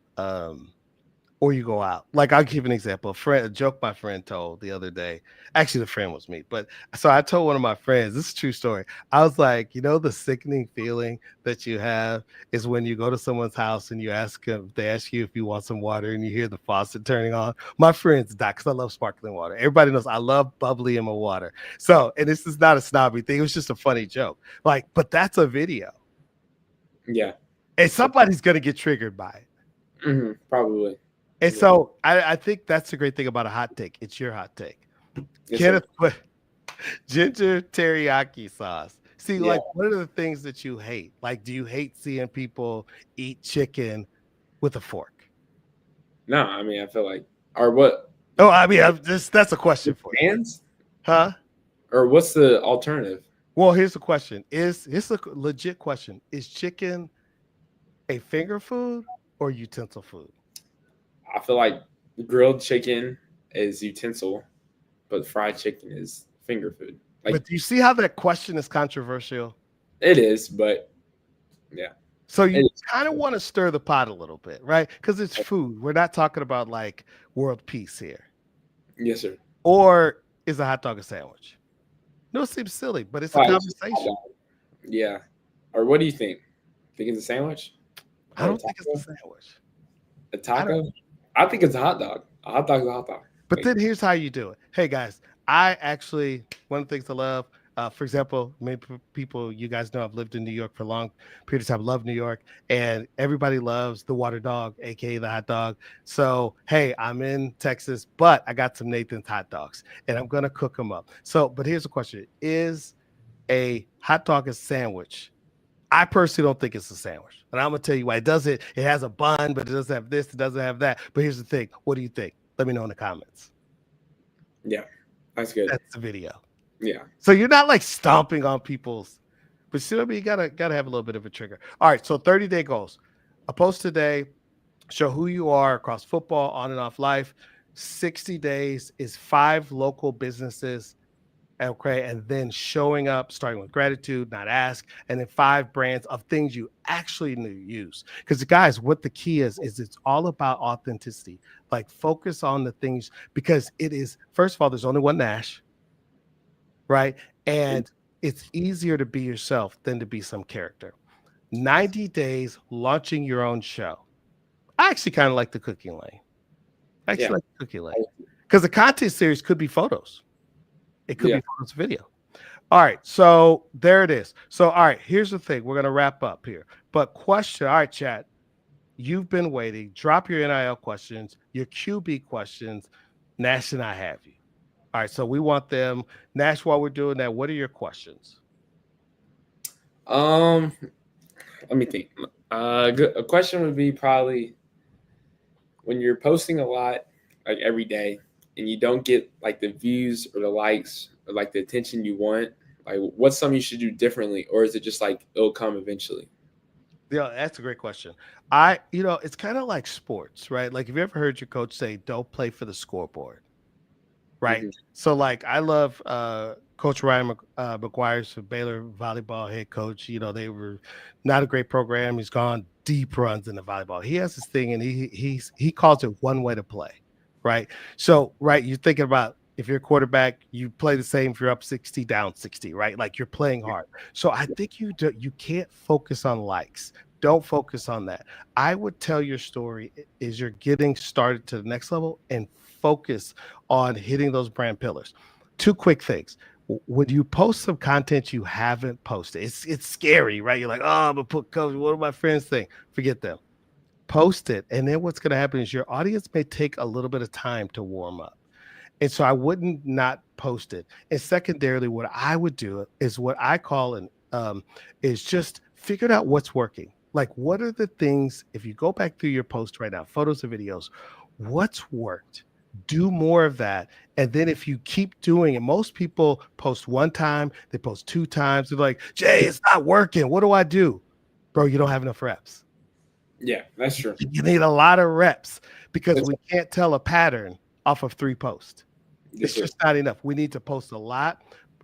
go out. Like I'll give an example. A joke my friend told the other day. Actually, the friend was me, but so I told one of my friends, this is a true story. I was like, the sickening feeling that you have is when you go to someone's house and they ask you if you want some water and you hear the faucet turning on. My friends die because I love sparkling water. Everybody knows I love bubbly in my water. So, and this is not a snobby thing. It was just a funny joke. Like, but that's a video. Yeah. And somebody's going to get triggered by it. Mm-hmm, probably. And so I think that's the great thing about a hot take. It's your hot take. Yes, Kenneth, ginger teriyaki sauce. See, like, what are the things that you hate? Like, do you hate seeing people eat chicken with a fork? No, I mean, I feel like, or what? Oh, I mean, that's a question for you. Hands? Huh? Or what's the alternative? Well, here's the question. It's a legit question. Is chicken a finger food or utensil food? I feel like grilled chicken is utensil, but fried chicken is finger food. Like, but do you see how that question is controversial? It is, but yeah. So you kind of want to stir the pot a little bit, right? Because it's food. We're not talking about like world peace here. Yes, sir. Or is a hot dog a sandwich? No, it seems silly, but it's a conversation. Yeah. Or what do you think? Think it's a sandwich? I don't think it's a sandwich. A taco? I think it's a hot dog. A hot dog is a hot dog. But then here's how you do it. Hey, guys, one of the things I love, for example, many people, you guys know I've lived in New York for a long period of time, love New York, and everybody loves the water dog, aka the hot dog. So, hey, I'm in Texas, but I got some Nathan's hot dogs, and I'm going to cook them up. So, but here's the question. Is a hot dog a sandwich? I personally don't think it's a sandwich. And I'm going to tell you why. It has a bun, but it doesn't have this, it doesn't have that. But here's the thing. What do you think? Let me know in the comments. Yeah, that's good. That's the video. Yeah. So you're not like stomping on people's, but you gotta have a little bit of a trigger. All right. So 30-day goals. A post today, show who you are across football, on and off life. 60 days is 5 local businesses. Okay. And then showing up, starting with gratitude, not ask, and then 5 brands of things you actually use. Because guys, what the key is it's all about authenticity. Like focus on the things, because it is, first of all, there's only one Nash, right? And it's easier to be yourself than to be some character. 90 days launching your own show. I actually kind of like the cooking lane. Like the cooking lane. Because the content series could be photos. It could be photos, video. All right. So there it is. So, all right, here's the thing. We're going to wrap up here. But all right, chat. You've been waiting. Drop your NIL questions, your QB questions. Nash and I have you. All right. So we want them. Nash, while we're doing that, what are your questions? Let me think. A question would be probably when you're posting a lot, like every day, and you don't get like the views or the likes or like the attention you want, like what's something you should do differently, or is it just like it'll come eventually? Yeah, that's a great question. It's kind of like sports, right? Like, have you ever heard your coach say, "Don't play for the scoreboard"? Right. Hmm. So like I love Coach Ryan McGuire's Baylor volleyball head coach. They were not a great program. He's gone deep runs in the volleyball. He has this thing and he calls it one way to play. Right. So right, you're thinking about if you're a quarterback, you play the same if you're up 60, down 60, right? Like you're playing hard. So I think you can't focus on likes. Don't focus on that. I would tell your story is you're getting started to the next level and focus on hitting those brand pillars. Two quick things. When you post some content you haven't posted, it's scary, right? You're like, oh, I'm gonna put coach. What do my friends think? Forget them. Post it, and then what's gonna happen is your audience may take a little bit of time to warm up. And so I wouldn't not post it. And secondarily, what I would do is what I call is just figure out what's working. Like, what are the things, if you go back through your post right now, photos and videos, what's worked? Do more of that. And then if you keep doing it, most people post one time, they post two times. They're like, Jay, it's not working. What do I do? Bro, you don't have enough reps. Yeah, that's true. You need a lot of reps because we can't tell a pattern off of 3 posts. It's just not enough. We need to post a lot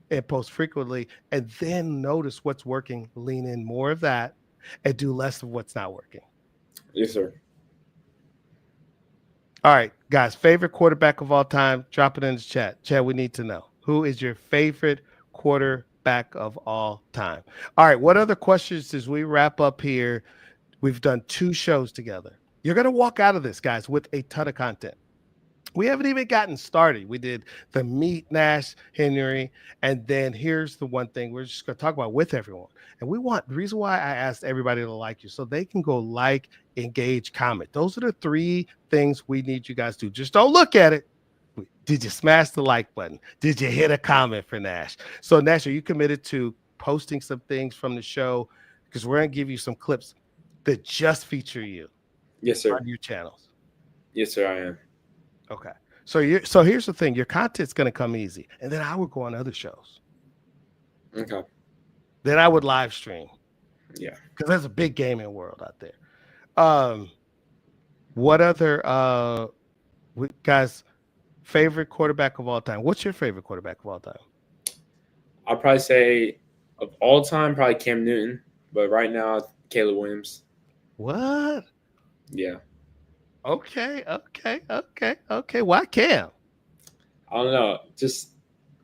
and post frequently and then notice what's working, lean in more of that and do less of what's not working. Yes, sir. All right, guys, favorite quarterback of all time, drop it in the chat. Chat, we need to know. Who is your favorite quarterback of all time? All right, what other questions as we wrap up here? We've done 2 shows together. You're going to walk out of this, guys, with a ton of content. We haven't even gotten started. We did the Meet Nash Henry. And then here's the one thing we're just going to talk about with everyone. And the reason why I asked everybody to like you, so they can go like, engage, comment. Those are the 3 things we need you guys to do. Just don't look at it. Did you smash the like button? Did you hit a comment for Nash? So Nash, are you committed to posting some things from the show? Because we're going to give you some clips that just feature you. Yes, sir. On your channels. Yes, sir, I am. Okay. So here's the thing. Your content's going to come easy. And then I would go on other shows. Okay. Then I would live stream. Yeah. Because there's a big gaming world out there. What other guys, favorite quarterback of all time? What's your favorite quarterback of all time? I'll probably say of all time, probably Cam Newton. But right now, Caleb Williams. What? Yeah. Okay. Why Cam? I don't know. Just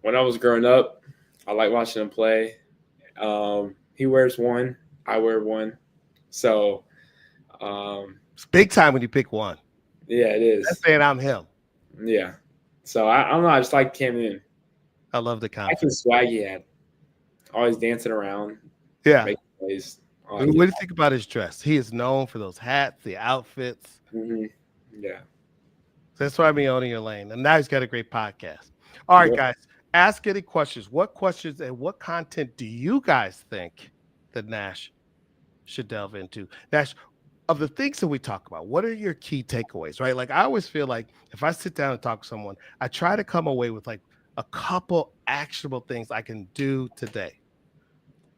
when I was growing up, I like watching him play. He wears one. I wear one. So it's big time when you pick one. Yeah, it is. That's saying I'm him. Yeah. So I don't know. I just like Cam Newton. I love the confidence. I like the swag he had. Always dancing around. Yeah. Making plays. What do you think about his dress? He is known for those hats, the outfits. Mm-hmm. Yeah. So that's why I'm owning your lane. And now he's got a great podcast. All right, guys, ask any questions. What questions and what content do you guys think that Nash should delve into? Nash, of the things that we talk about, what are your key takeaways, right? Like I always feel like if I sit down and talk to someone, I try to come away with like a couple actionable things I can do today.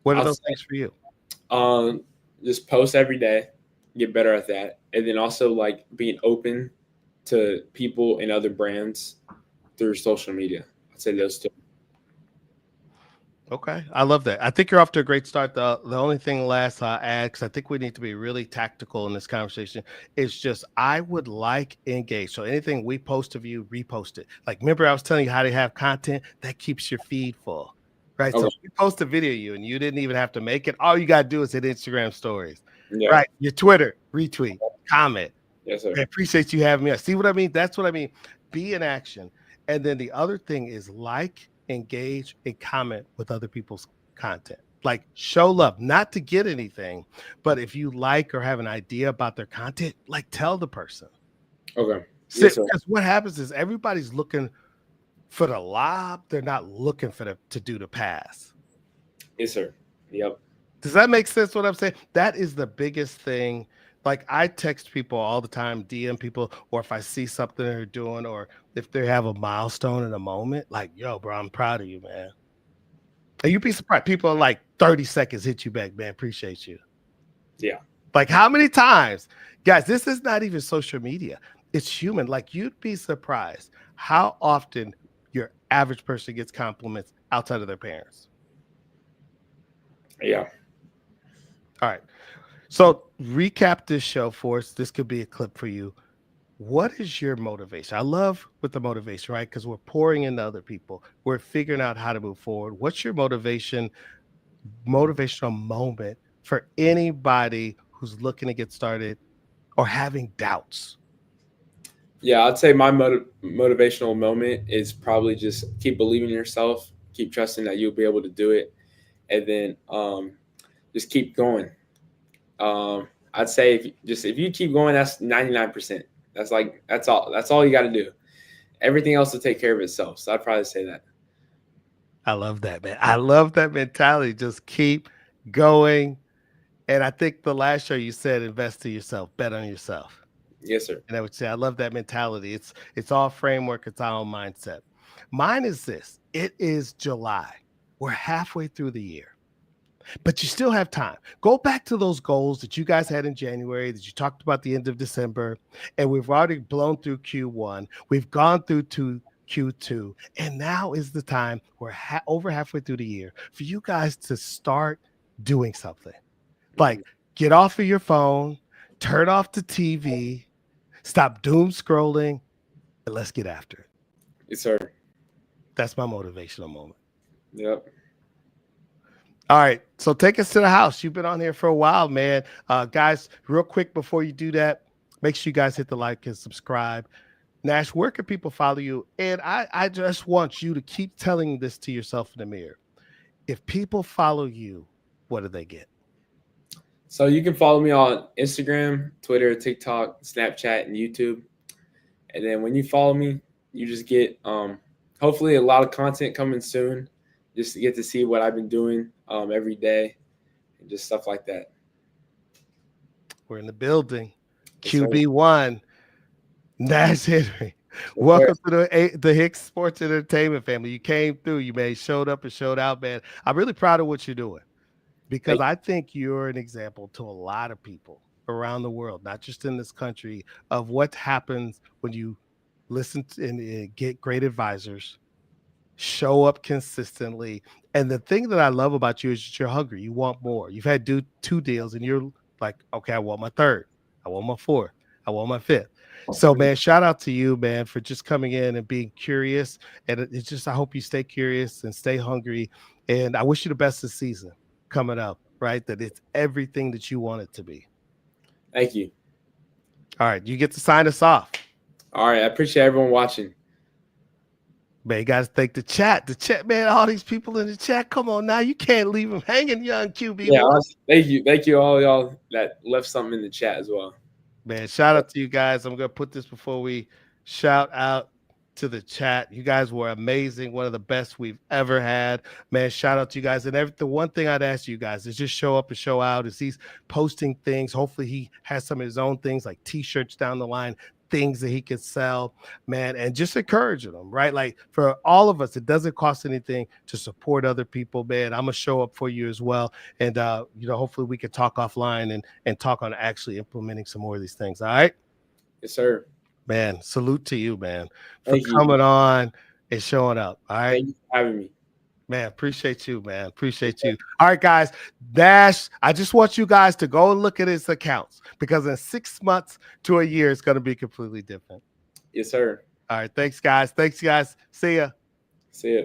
What are those things for you? Just post every day, get better at that. And then also like being open to people and other brands through social media. I'd say those 2. Okay. I love that. I think you're off to a great start. The only thing last I'll add, because I think we need to be really tactical in this conversation, is just I would like engage. So anything we post of you, repost it. Like, remember I was telling you how to have content that keeps your feed full. Right. Okay. So if you post a video of you and you didn't even have to make it, all you got to do is hit Instagram stories. Yeah. Right. Your Twitter, retweet, comment. Yes, sir. I appreciate you having me. See what I mean? That's what I mean. Be in action. And then the other thing is like, engage, and comment with other people's content. Like show love, not to get anything, but if you like or have an idea about their content, like tell the person. Okay. Yes, because what happens is everybody's looking for the lob. They're not looking for to do the pass. Yes, sir. Yep. Does that make sense what I'm saying? That is the biggest thing. Like I text people all the time, DM people, or if I see something they're doing, or if they have a milestone in a moment, like, yo, bro, I'm proud of you, man. And you'd be surprised. People are like 30 seconds hit you back, man. Appreciate you. Yeah. Like how many times, guys, this is not even social media. It's human. Like you'd be surprised how often your average person gets compliments outside of their parents. Yeah. All right. So recap this show for us. This could be a clip for you. What is your motivation? I love with the motivation, right? Because we're pouring into other people. We're figuring out how to move forward. What's your motivational moment for anybody who's looking to get started or having doubts? Yeah, I'd say my motivational moment is probably just keep believing in yourself, keep trusting that you'll be able to do it, and then just keep going. I'd say if you keep going, that's 99%. That's all. That's all you got to do. Everything else will take care of itself. So I'd probably say that. I love that, man. I love that mentality. Just keep going. And I think the last show you said invest in yourself, bet on yourself. Yes, sir. And I would say I love that mentality. It's all framework, it's our own mindset. Mine is this. It is July. We're halfway through the year. But you still have time. Go back to those goals that you guys had in January, that you talked about the end of December, and we've already blown through Q1. We've gone through to Q2, and now is the time. We're over halfway through the year for you guys to start doing something. Like get off of your phone, turn off the TV, stop doom scrolling, and let's get after it. Yes, sir. That's my motivational moment. Yep. All right, so take us to the house. You've been on here for a while, man. Guys, real quick before you do that, make sure you guys hit the like and subscribe. Nash, where can people follow you? And I just want you to keep telling this to yourself in the mirror. If people follow you, what do they get? So you can follow me on Instagram, Twitter, TikTok, Snapchat, and YouTube. And then when you follow me, you just get hopefully a lot of content coming soon. Just to get to see what I've been doing every day and just stuff like that. We're in the building. Yes, QB1, Nash Henry. Welcome to the Hicks Sports Entertainment family. You came through, you showed up and showed out, man. I'm really proud of what you're doing because I think you're an example to a lot of people around the world, not just in this country, of what happens when you listen to, and get great advisors, show up consistently. And the thing that I love about you is that you're hungry. You want more. You've had two deals and you're like, okay, I want my third. I want my fourth. I want my fifth. So, man, shout out to you, man, for just coming in and being curious. And it's just, I hope you stay curious and stay hungry. And I wish you the best this season coming up, right? That it's everything that you want it to be. Thank you. All right. You get to sign us off. All right. I appreciate everyone watching. Man, you guys thank the chat. The chat, man, all these people in the chat. Come on now. You can't leave them hanging, young QB. Yeah, thank you. Thank you all y'all that left something in the chat as well. Man, shout out to you guys. I'm going to put this before we shout out to the chat. You guys were amazing. One of the best we've ever had. Man, shout out to you guys. And the one thing I'd ask you guys is just show up and show out. As he's posting things, hopefully he has some of his own things like T-shirts down the line, things that he could sell, man, and just encouraging them, right? Like for all of us, it doesn't cost anything to support other people, man. I'm gonna show up for you as well. And hopefully we can talk offline and talk on actually implementing some more of these things. All right. Yes, sir. Man, salute to you, man, for coming on and showing up. All right. Thank you for having me. Man, appreciate you, man. Appreciate you. All right, guys. Nash, I just want you guys to go and look at his accounts because in 6 months to a year, it's going to be completely different. Yes, sir. All right. Thanks, guys. See ya. See ya.